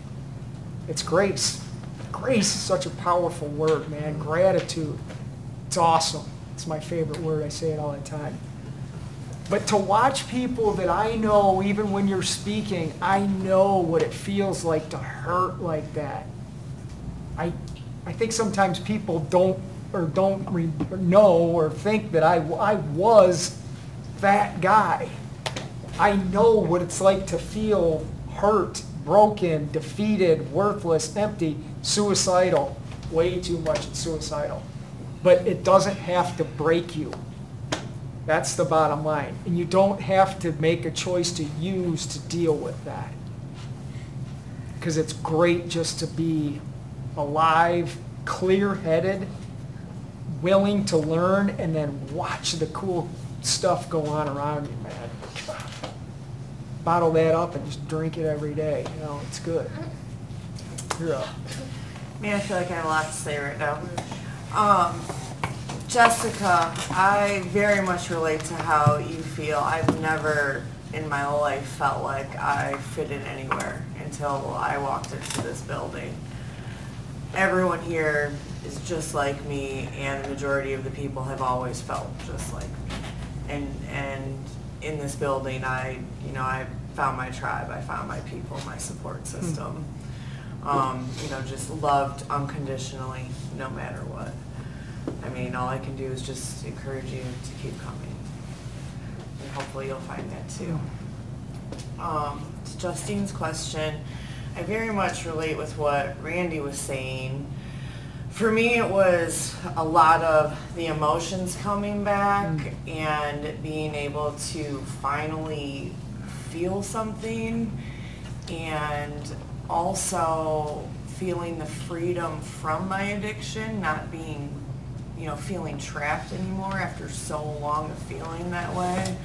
It's grace. Grace is such a powerful word, man. Gratitude. It's awesome. It's my favorite word. I say it all the time. But to watch people that I know, even when you're speaking, I know what it feels like to hurt like that. I think sometimes people don't know or think that I was that guy. I know what it's like to feel hurt, broken, defeated, worthless, empty, suicidal. Way too much suicidal. But it doesn't have to break you. That's the bottom line. And you don't have to make a choice to use to deal with that. Because it's great just to be alive, clear-headed, willing to learn, and then watch the cool stuff go on around you, man. Bottle that up and just drink it every day. You know, it's good. You're up. Man, I feel like I have a lot to say right now. Jessica, I very much relate to how you feel. I've never in my life felt like I fit in anywhere until I walked into this building. Everyone here is just like me, and the majority of the people have always felt just like me. And in this building, I found my tribe, I found my people, my support system. Just loved unconditionally, no matter what. I mean, all I can do is just encourage you to keep coming. And hopefully you'll find that too. To Justine's question, I very much relate with what Randy was saying. For me, it was a lot of the emotions coming back and being able to finally feel something, and also feeling the freedom from my addiction, not being, feeling trapped anymore after so long of feeling that way.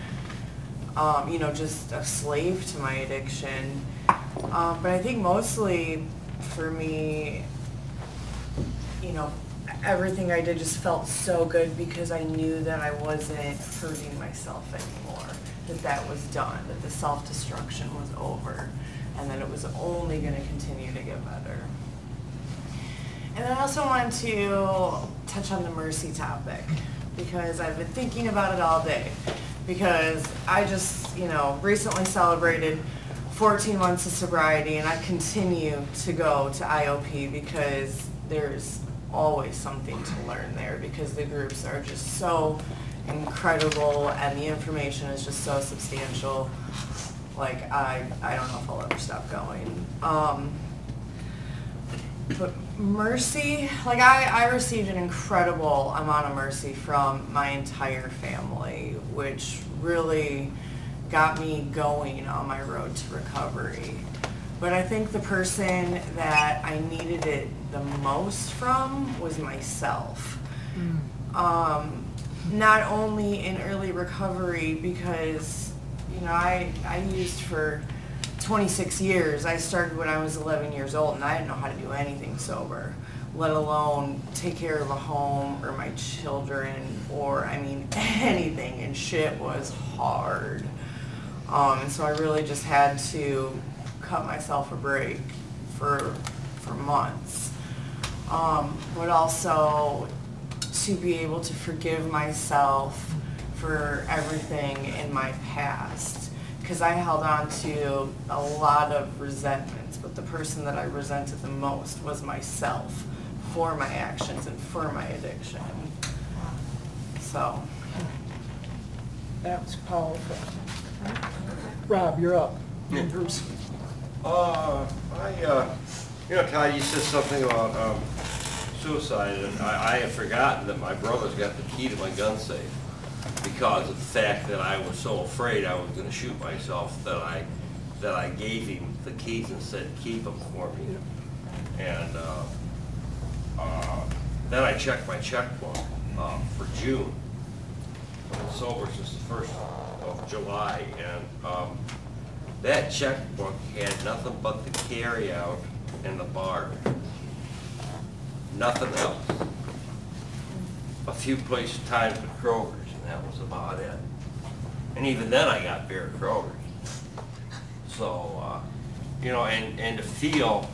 Just a slave to my addiction. But I think mostly for me, everything I did just felt so good because I knew that I wasn't hurting myself anymore, that was done, that the self-destruction was over, and that it was only going to continue to get better. And then I also wanted to touch on the mercy topic, because I've been thinking about it all day, because I just, recently celebrated 14 months of sobriety, and I continue to go to IOP because there's always something to learn there, because the groups are just so incredible and the information is just so substantial. Like, I don't know if I'll ever stop going. But mercy, like I received an incredible amount of mercy from my entire family, which really got me going on my road to recovery. But I think the person that I needed it the most from was myself. Not only in early recovery, because, I used for 26 years. I started when I was 11 years old, and I didn't know how to do anything sober, let alone take care of a home or my children or, anything, and shit was hard. And so I really just had to cut myself a break for months. But also to be able to forgive myself for everything in my past. Because I held on to a lot of resentments, but the person that I resented the most was myself for my actions and for my addiction. So. That was powerful. Rob, you're up. Bruce. You know, Todd, you said something about suicide, and I had forgotten that my brother's got the key to my gun safe because of the fact that I was so afraid I was going to shoot myself that I gave him the keys and said, keep them for me. And then I checked my checkbook for June. I was sober since the 1st of July, and that checkbook had nothing but the carry out and the bar. Nothing else. A few times at Kroger's, and that was about it. And even then I got beer at Kroger's. So, you know, and to feel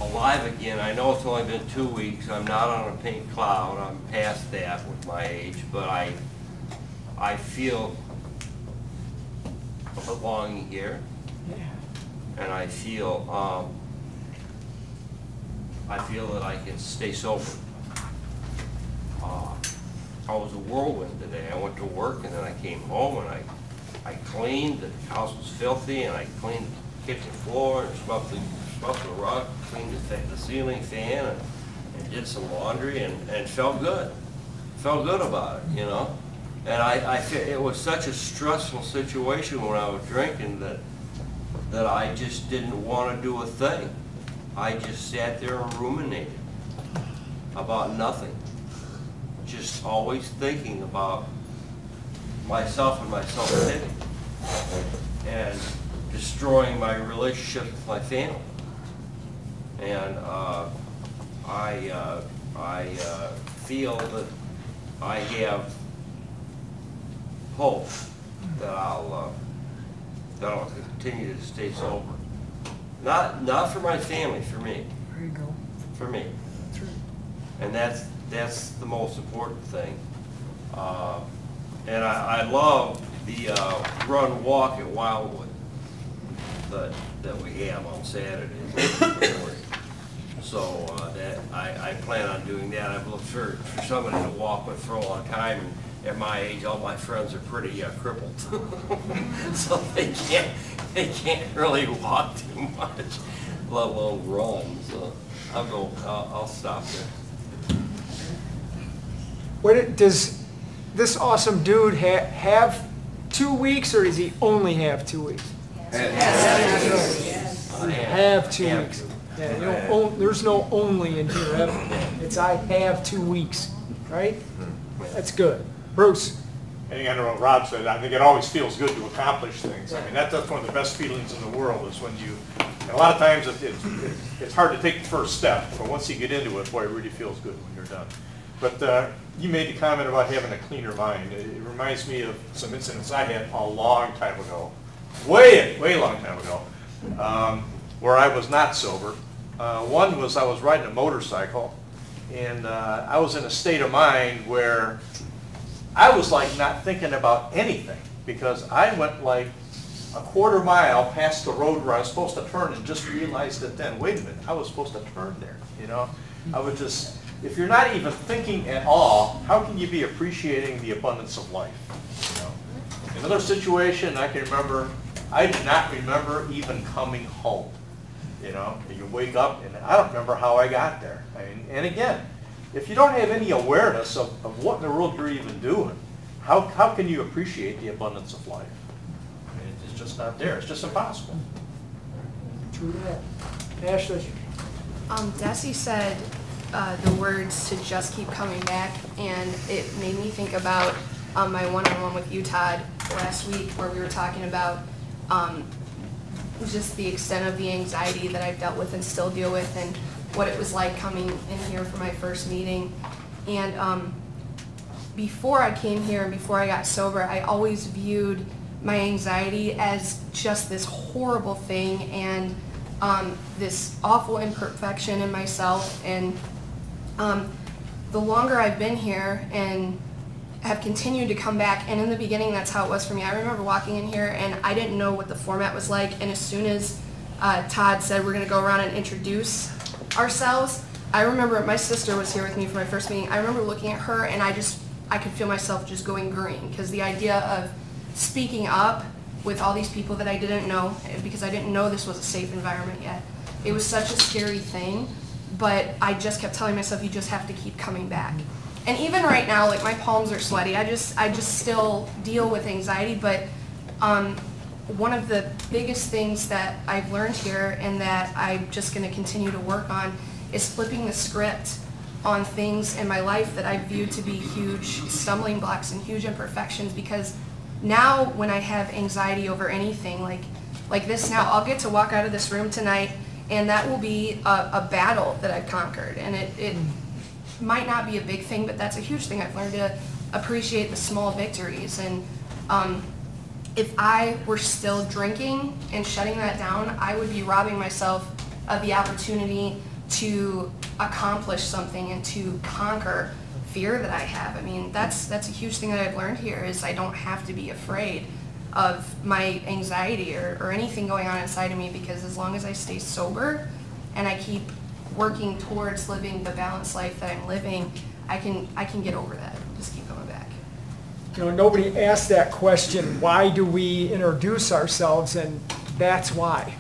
alive again, I know it's only been 2 weeks, I'm not on a pink cloud, I'm past that with my age, but I feel a belonging here. And I feel that I can stay sober. I was a whirlwind today. I went to work and then I came home and I cleaned. The house was filthy and I cleaned the kitchen floor and swept the rug, cleaned the ceiling fan and did some laundry and felt good. Felt good about it, you know. And it was such a stressful situation when I was drinking that I just didn't want to do a thing. I just sat there and ruminated about nothing. Just always thinking about myself and my self-pity and destroying my relationship with my family. And I feel that I have hope that I'll continue to stay sober. Not for my family, for me. There you go. For me. That's right. And that's the most important thing. And I love the run walk at Wildwood that we have on Saturdays. So that I plan on doing that. I've looked for somebody to walk with for a long time. And at my age, all my friends are pretty crippled, so they can't really walk too much, let alone run. So I'll stop there. Does this awesome dude have 2 weeks, or does he only have 2 weeks? Have 2 weeks. Yeah, you don't there's no only in here ever. It's I have 2 weeks, right? That's good. Bruce. I think I know what Rob said. I think it always feels good to accomplish things. I mean, that's one of the best feelings in the world is when you, and a lot of times it's hard to take the first step, but once you get into it, boy, it really feels good when you're done. But you made the comment about having a cleaner mind. It reminds me of some incidents I had a long time ago, way long time ago, where I was not sober. One was I was riding a motorcycle, and I was in a state of mind where I was like not thinking about anything, because I went like a quarter mile past the road where I was supposed to turn and just realized it then, wait a minute, I was supposed to turn there, you know? I would just, if you're not even thinking at all, how can you be appreciating the abundance of life? You know? Another situation I can remember, I do not remember even coming home. You know, you wake up and I don't remember how I got there. I mean, and again, if you don't have any awareness of what in the world you're even doing, how can you appreciate the abundance of life? I mean, it's just not there. It's just impossible. True that. Ashley. Desi said the words to just keep coming back, and it made me think about my one-on-one with you, Todd, last week, where we were talking about just the extent of the anxiety that I've dealt with and still deal with, and what it was like coming in here for my first meeting. And before I came here and before I got sober, I always viewed my anxiety as just this horrible thing and this awful imperfection in myself. And the longer I've been here and have continued to come back, and in the beginning that's how it was for me. I remember walking in here and I didn't know what the format was like, and as soon as Todd said we're going to go around and introduce ourselves, I remember my sister was here with me for my first meeting. I remember looking at her and I could feel myself just going green, because the idea of speaking up with all these people that I didn't know, because I didn't know this was a safe environment yet, it was such a scary thing. But I just kept telling myself, you just have to keep coming back. And even right now, like, my palms are sweaty. I just still deal with anxiety. But one of the biggest things that I've learned here and that I'm just going to continue to work on is flipping the script on things in my life that I view to be huge stumbling blocks and huge imperfections. Because now when I have anxiety over anything, like this now, I'll get to walk out of this room tonight and that will be a battle that I've conquered. And it might not be a big thing, but that's a huge thing. I've learned to appreciate the small victories. And if I were still drinking and shutting that down, I would be robbing myself of the opportunity to accomplish something and to conquer fear that I have. I mean, that's a huge thing that I've learned here, is I don't have to be afraid of my anxiety or anything going on inside of me, because as long as I stay sober and I keep working towards living the balanced life that I'm living, I can get over that. Just keep coming back. You know, nobody asked that question, why do we introduce ourselves? And that's why.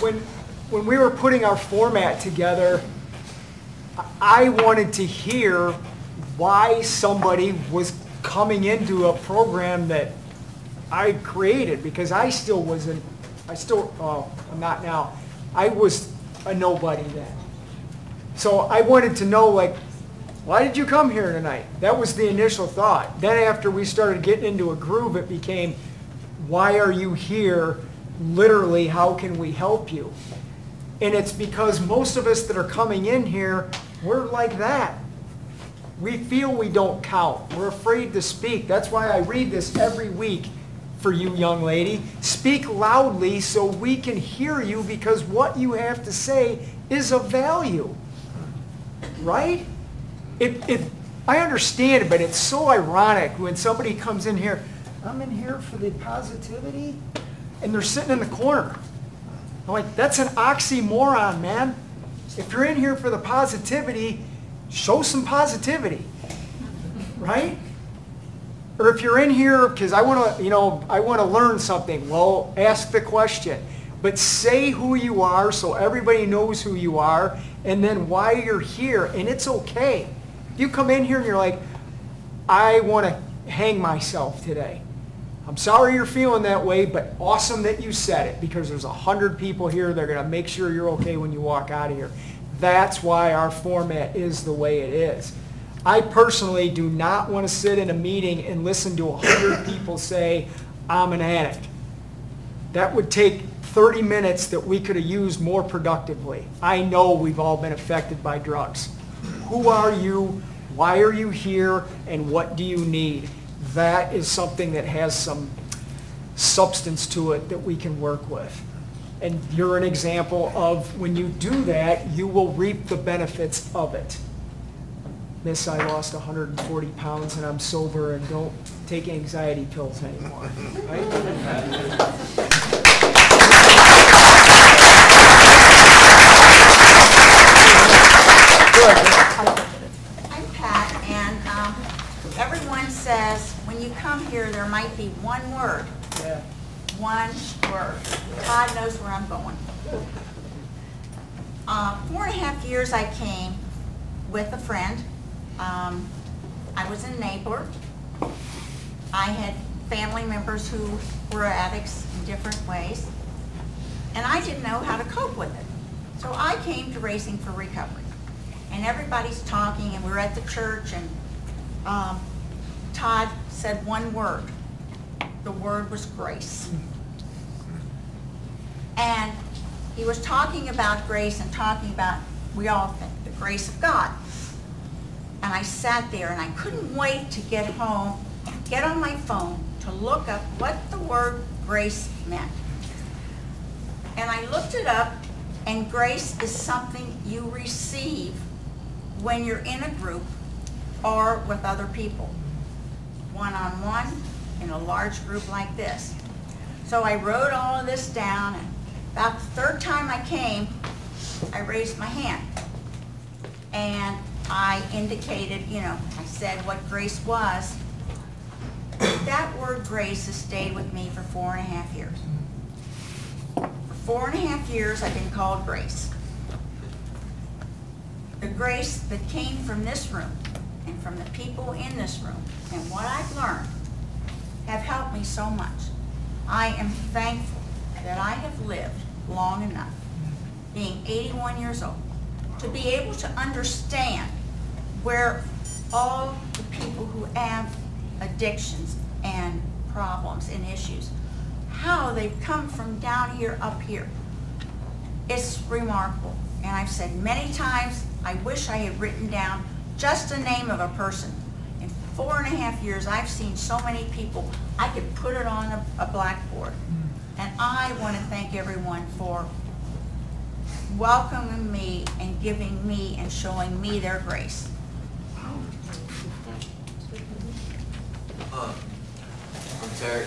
When we were putting our format together, I wanted to hear why somebody was coming into a program that I created, because I'm not now. I was a nobody then. So I wanted to know, like, why did you come here tonight? That was the initial thought. Then after we started getting into a groove, it became, why are you here? Literally, how can we help you? And it's because most of us that are coming in here, we're like that. We feel we don't count. We're afraid to speak. That's why I read this every week for you, young lady. Speak loudly so we can hear you, because what you have to say is of value. Right? I understand it, but it's so ironic when somebody comes in here, I'm in here for the positivity, and they're sitting in the corner. I'm like, that's an oxymoron, man. If you're in here for the positivity, show some positivity, right? Or if you're in here because I want to learn something, well, ask the question. But say who you are so everybody knows who you are, and then why you're here, and it's okay. If you come in here and you're like, I want to hang myself today. I'm sorry you're feeling that way, but awesome that you said it, because there's 100 people here. They're going to make sure you're okay when you walk out of here. That's why our format is the way it is. I personally do not want to sit in a meeting and listen to 100 people say, I'm an addict. That would take 30 minutes that we could have used more productively. I know we've all been affected by drugs. Who are you? Why are you here? And what do you need? That is something that has some substance to it that we can work with. And you're an example of, when you do that, you will reap the benefits of it. Miss, I lost 140 pounds and I'm sober and don't take anxiety pills anymore. Right? I'm Pat, and everyone says when you come here there might be one word. Yeah. One word. God knows where I'm going. 4.5 years I came with a friend. I was in Naples. I had family members who were addicts in different ways, and I didn't know how to cope with it. So I came to Racing for Recovery, and everybody's talking, and we're at the church, and Todd said one word. The word was grace. And he was talking about grace and talking about, we all think, the grace of God. And I sat there and I couldn't wait to get home get on my phone to look up what the word grace meant. And I looked it up, and grace is something you receive when you're in a group or with other people, one-on-one, in a large group like this. So I wrote all of this down, and about the third time I came, I raised my hand. And I indicated, you know, I said what grace was. That word grace has stayed with me for 4.5 years. For 4.5 years, I've been called Grace. The grace that came from this room and from the people in this room and what I've learned have helped me so much. I am thankful that I have lived long enough, being 81 years old, to be able to understand where all the people who have addictions and problems and issues, how they've come from down here up here. It's remarkable. And I've said many times, I wish I had written down just the name of a person. In 4.5 years, I've seen so many people, I could put it on a blackboard. And I want to thank everyone for welcoming me and giving me and showing me their grace. I'm Terry.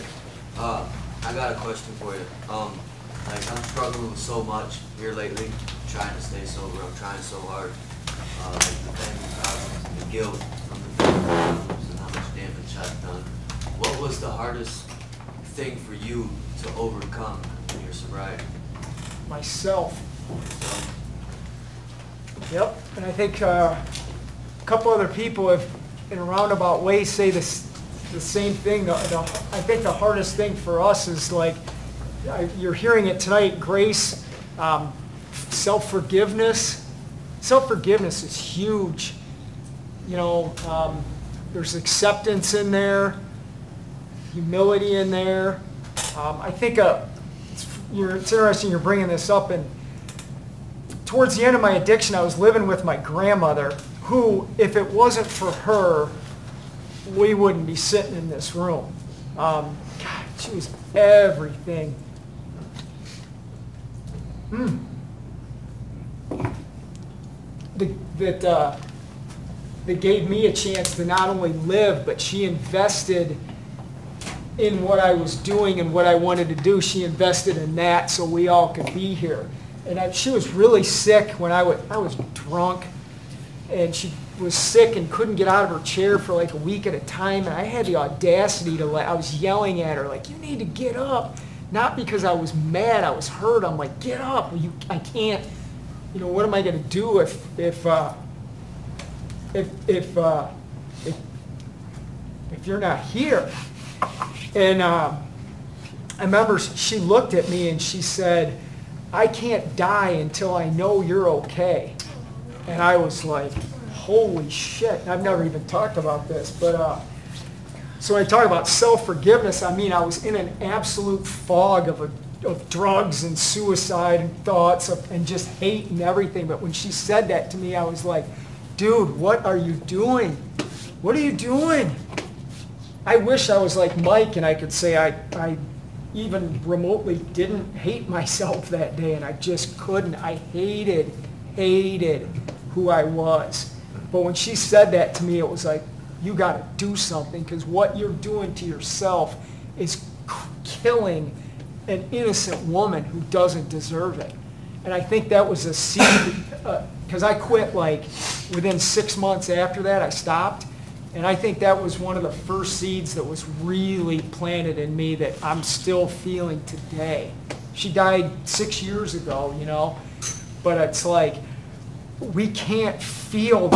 I got a question for you. Like, I'm struggling with so much here lately, trying to stay sober. I'm trying so hard. Like the family problems, the guilt from the family problems, and how much damage I've done. What was the hardest thing for you to overcome in your sobriety? Myself. Yep, and I think a couple other people have, in a roundabout way, say the same thing. I think the hardest thing for us is, like, you're hearing it tonight, grace, self-forgiveness. Self-forgiveness is huge. You know, there's acceptance in there, humility in there. I think it's interesting you're bringing this up. And towards the end of my addiction, I was living with my grandmother, who, if it wasn't for her, we wouldn't be sitting in this room. God, she was everything. That gave me a chance to not only live, but she invested in what I was doing and what I wanted to do. She invested in that so we all could be here. And she was really sick when I was drunk, and she was sick and couldn't get out of her chair for like a week at a time. And I had the audacity to, I was yelling at her, like, you need to get up. Not because I was mad, I was hurt. I'm like, get up. I can't, you know, what am I going to do if you're not here? And I remember she looked at me and she said, I can't die until I know you're okay. And I was like, holy shit. I've never even talked about this, but so when I talk about self-forgiveness, I mean I was in an absolute fog of drugs and suicide and thoughts and just hate and everything. But when she said that to me, I was like, dude, what are you doing? What are you doing? I wish I was like Mike and I could say I even remotely didn't hate myself that day, and I just couldn't. I hated who I was. But when she said that to me, it was like, you got to do something, because what you're doing to yourself is killing an innocent woman who doesn't deserve it. And I think that was a seed, because I quit like within 6 months after that, I stopped. And I think that was one of the first seeds that was really planted in me that I'm still feeling today. She died 6 years ago, you know, but it's like, we can't feel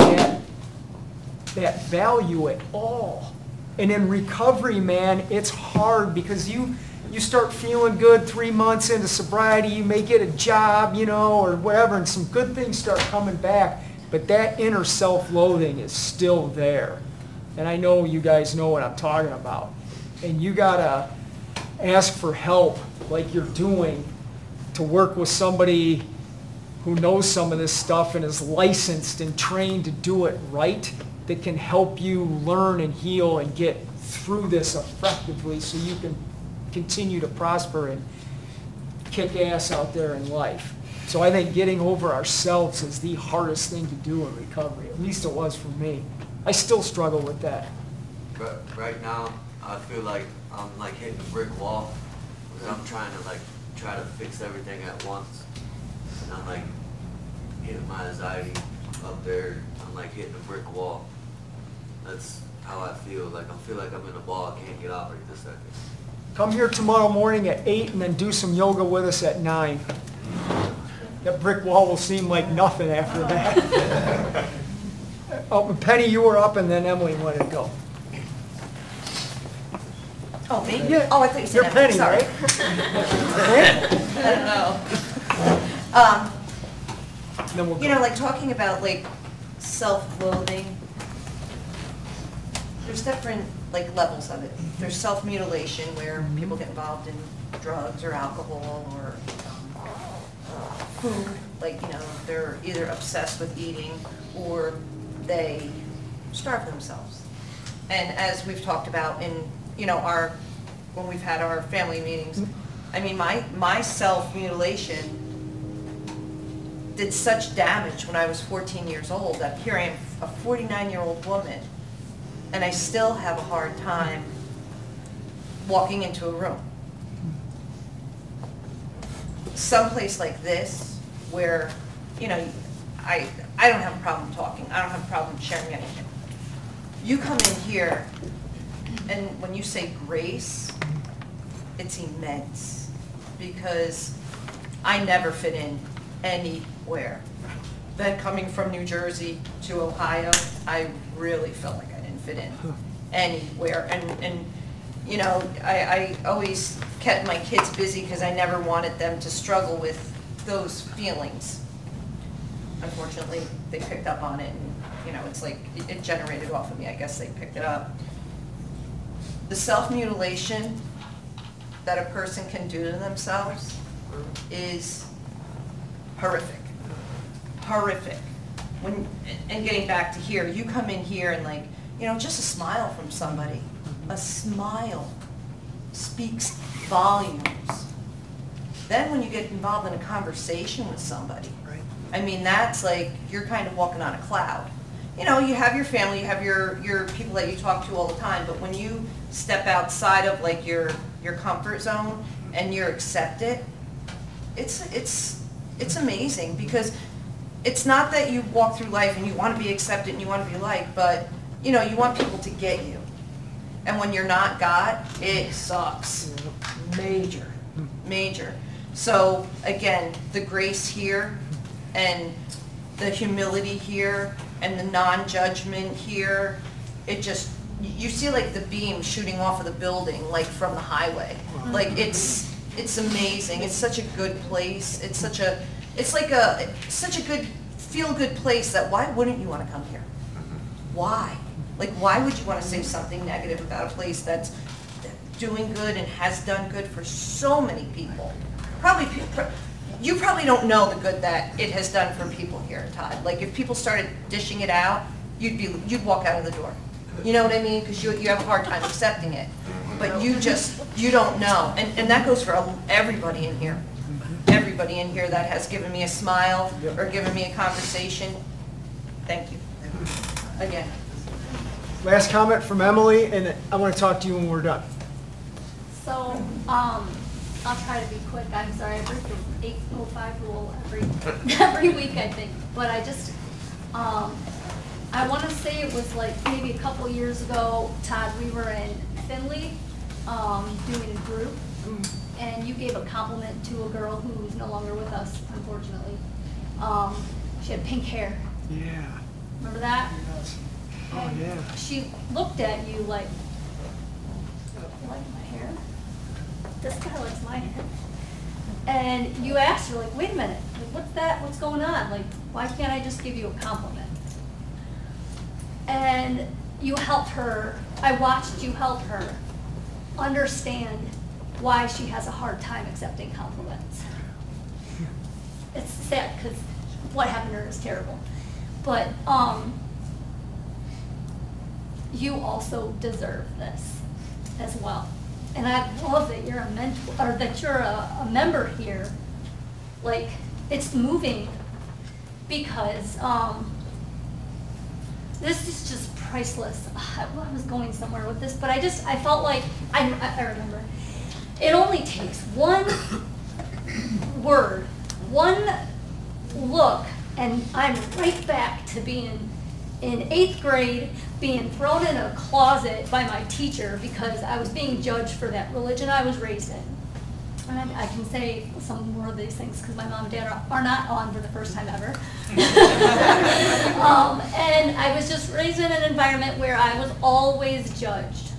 that value at all. And in recovery, man, it's hard because you start feeling good 3 months into sobriety, you may get a job, you know, or whatever, and some good things start coming back, but that inner self-loathing is still there. And I know you guys know what I'm talking about. And you gotta ask for help like you're doing, to work with somebody who knows some of this stuff and is licensed and trained to do it right, that can help you learn and heal and get through this effectively so you can continue to prosper and kick ass out there in life. So I think getting over ourselves is the hardest thing to do in recovery. At least it was for me. I still struggle with that. But right now, I feel like I'm like hitting a brick wall because I'm trying to fix everything at once. And I'm like hitting my anxiety up there. I'm like hitting a brick wall. That's how I feel. Like I feel like I'm in a ball. I can't get out right this second. Come here tomorrow morning at 8 and then do some yoga with us at 9. That brick wall will seem like nothing after that. Oh, Penny, you were up and then Emily wanted to go. Oh, me? Yeah. Oh, I thought you said You're that. Penny, Sorry. right? I don't know. You know, like talking about like self-loathing, there's different like levels of it. There's self-mutilation where people get involved in drugs or alcohol or food. Like, you know, they're either obsessed with eating or they starve themselves. And as we've talked about in, you know, when we've had our family meetings, I mean, my self-mutilation did such damage when I was 14 years old that here I am, a 49-year-old woman, and I still have a hard time walking into a room. Someplace like this where, you know, I don't have a problem talking. I don't have a problem sharing anything. You come in here, and when you say grace, it's immense because I never fit in anywhere. Then coming from New Jersey to Ohio, I really felt like I didn't fit in anywhere. And you know, I always kept my kids busy because I never wanted them to struggle with those feelings. Unfortunately, they picked up on it, and you know, it's like it generated off of me. I guess they picked it up. The self-mutilation that a person can do to themselves is horrific. Horrific. And getting back to here, you come in here and like, you know, just a smile from somebody. A smile speaks volumes. Then when you get involved in a conversation with somebody, I mean, that's like, you're kind of walking on a cloud. You know, you have your family, you have your people that you talk to all the time, but when you step outside of like your comfort zone and you're accepted, it's amazing because it's not that you walk through life and you want to be accepted and you want to be liked, but you know, you want people to get you. And when you're not got, it sucks. Major, major. So again, the grace here and the humility here and the non-judgment here, it just, you see like the beam shooting off of the building, like from the highway. Like it's amazing. It's such a good place. It's such a good, feel-good place that why wouldn't you want to come here? Why? Like, why would you want to say something negative about a place that's doing good and has done good for so many people? You probably don't know the good that it has done for people here, Todd. Like, if people started dishing it out, you'd walk out of the door. You know what I mean? Because you have a hard time accepting it. But you don't know. And that goes for everybody in here. Everybody in here that has given me a smile or given me a conversation. Thank you. Again. Last comment from Emily, and I want to talk to you when we're done. So, I'll try to be quick. I'm sorry, I break the 8:05 rule every week, I think. But I just, I want to say it was like maybe a couple years ago, Todd, we were in Findlay doing a group, and you gave a compliment to a girl who's no longer with us, unfortunately. She had pink hair. Yeah. Remember that? Yes. Oh, yeah. She looked at you like, you like my hair? This guy likes my hair. And you asked her, like, wait a minute, what's that? What's going on? Like, why can't I just give you a compliment? And you helped her, I watched you help her understand why she has a hard time accepting compliments. It's sad because what happened to her is terrible. But you also deserve this as well. And I love that you're a mentor, or that you're a member here. Like, it's moving because this is just priceless. I was going somewhere with this, but I felt like, I remember, it only takes one word, one look, and I'm right back to being in 8th grade, being thrown in a closet by my teacher because I was being judged for that religion I was raised in. And I can say some more of these things because my mom and dad are not on for the first time ever. And I was just raised in an environment where I was always judged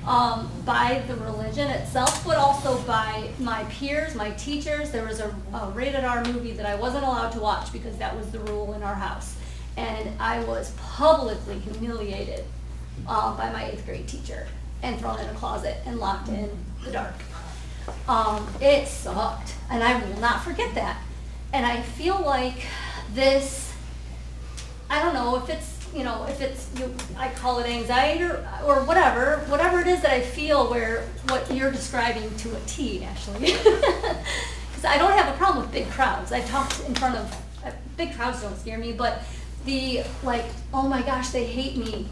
by the religion itself, but also by my peers, my teachers. There was a rated R movie that I wasn't allowed to watch because that was the rule in our house. And I was publicly humiliated by my 8th grade teacher and thrown in a closet and locked in the dark. It sucked, and I will not forget that. And I feel like this, I don't know if it's, I call it anxiety or whatever it is that I feel, where what you're describing to a T, actually. Because I don't have a problem with big crowds. I've talked in front of, big crowds don't scare me, but the, like, oh my gosh, they hate me.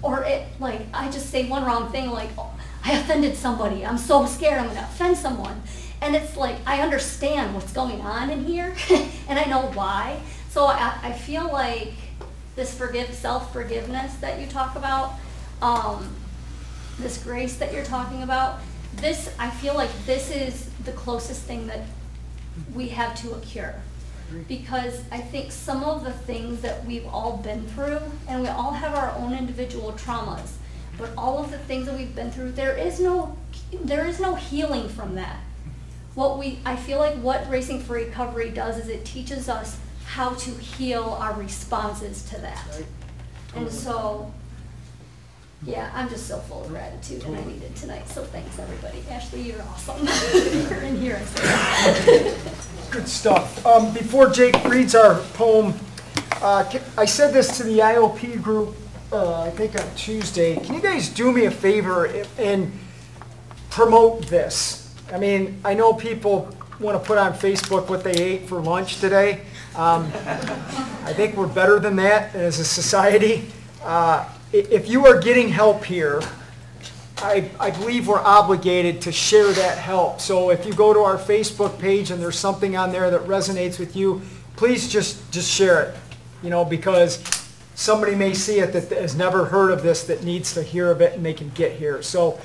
Or it, like, I just say one wrong thing, like, oh, I offended somebody. I'm so scared I'm going to offend someone. And it's like, I understand what's going on in here, and I know why. So I feel like this self-forgiveness that you talk about, this grace that you're talking about, I feel like this is the closest thing that we have to a cure. Because I think some of the things that we've all been through, and we all have our own individual traumas, but all of the things that we've been through, there is no healing from that. I feel like what Racing for Recovery does is it teaches us how to heal our responses to that. Right. And so, yeah, I'm just so full of gratitude, and I need it tonight. So thanks, everybody. Ashley, you're awesome. You're in here. Good stuff. Before Jake reads our poem, I said this to the IOP group, I think on Tuesday. Can you guys do me a favor and promote this? I mean, I know people want to put on Facebook what they ate for lunch today. I think we're better than that as a society. If you are getting help here, I believe we're obligated to share that help. So if you go to our Facebook page and there's something on there that resonates with you, please just share it, because somebody may see it that has never heard of this, that needs to hear of it, and they can get here. So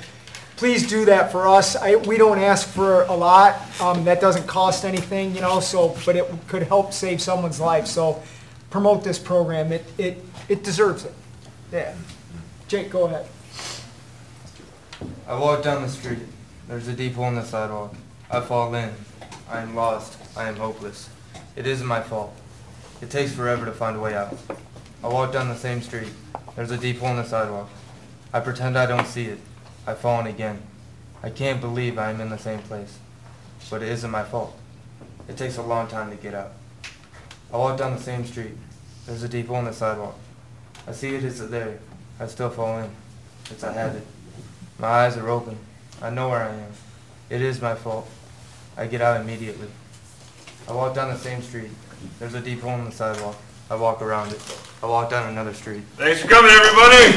please do that for us. We don't ask for a lot. That doesn't cost anything, but it could help save someone's life. So promote this program. It deserves it. Yeah. Jake, go ahead. I walk down the street. There's a deep hole in the sidewalk. I fall in. I am lost. I am hopeless. It isn't my fault. It takes forever to find a way out. I walk down the same street. There's a deep hole in the sidewalk. I pretend I don't see it. I've fallen again. I can't believe I am in the same place. But it isn't my fault. It takes a long time to get out. I walk down the same street. There's a deep hole in the sidewalk. I see it is there. I still fall in. It's a habit. My eyes are open. I know where I am. It is my fault. I get out immediately. I walk down the same street. There's a deep hole in the sidewalk. I walk around it. I walk down another street. Thanks for coming, everybody!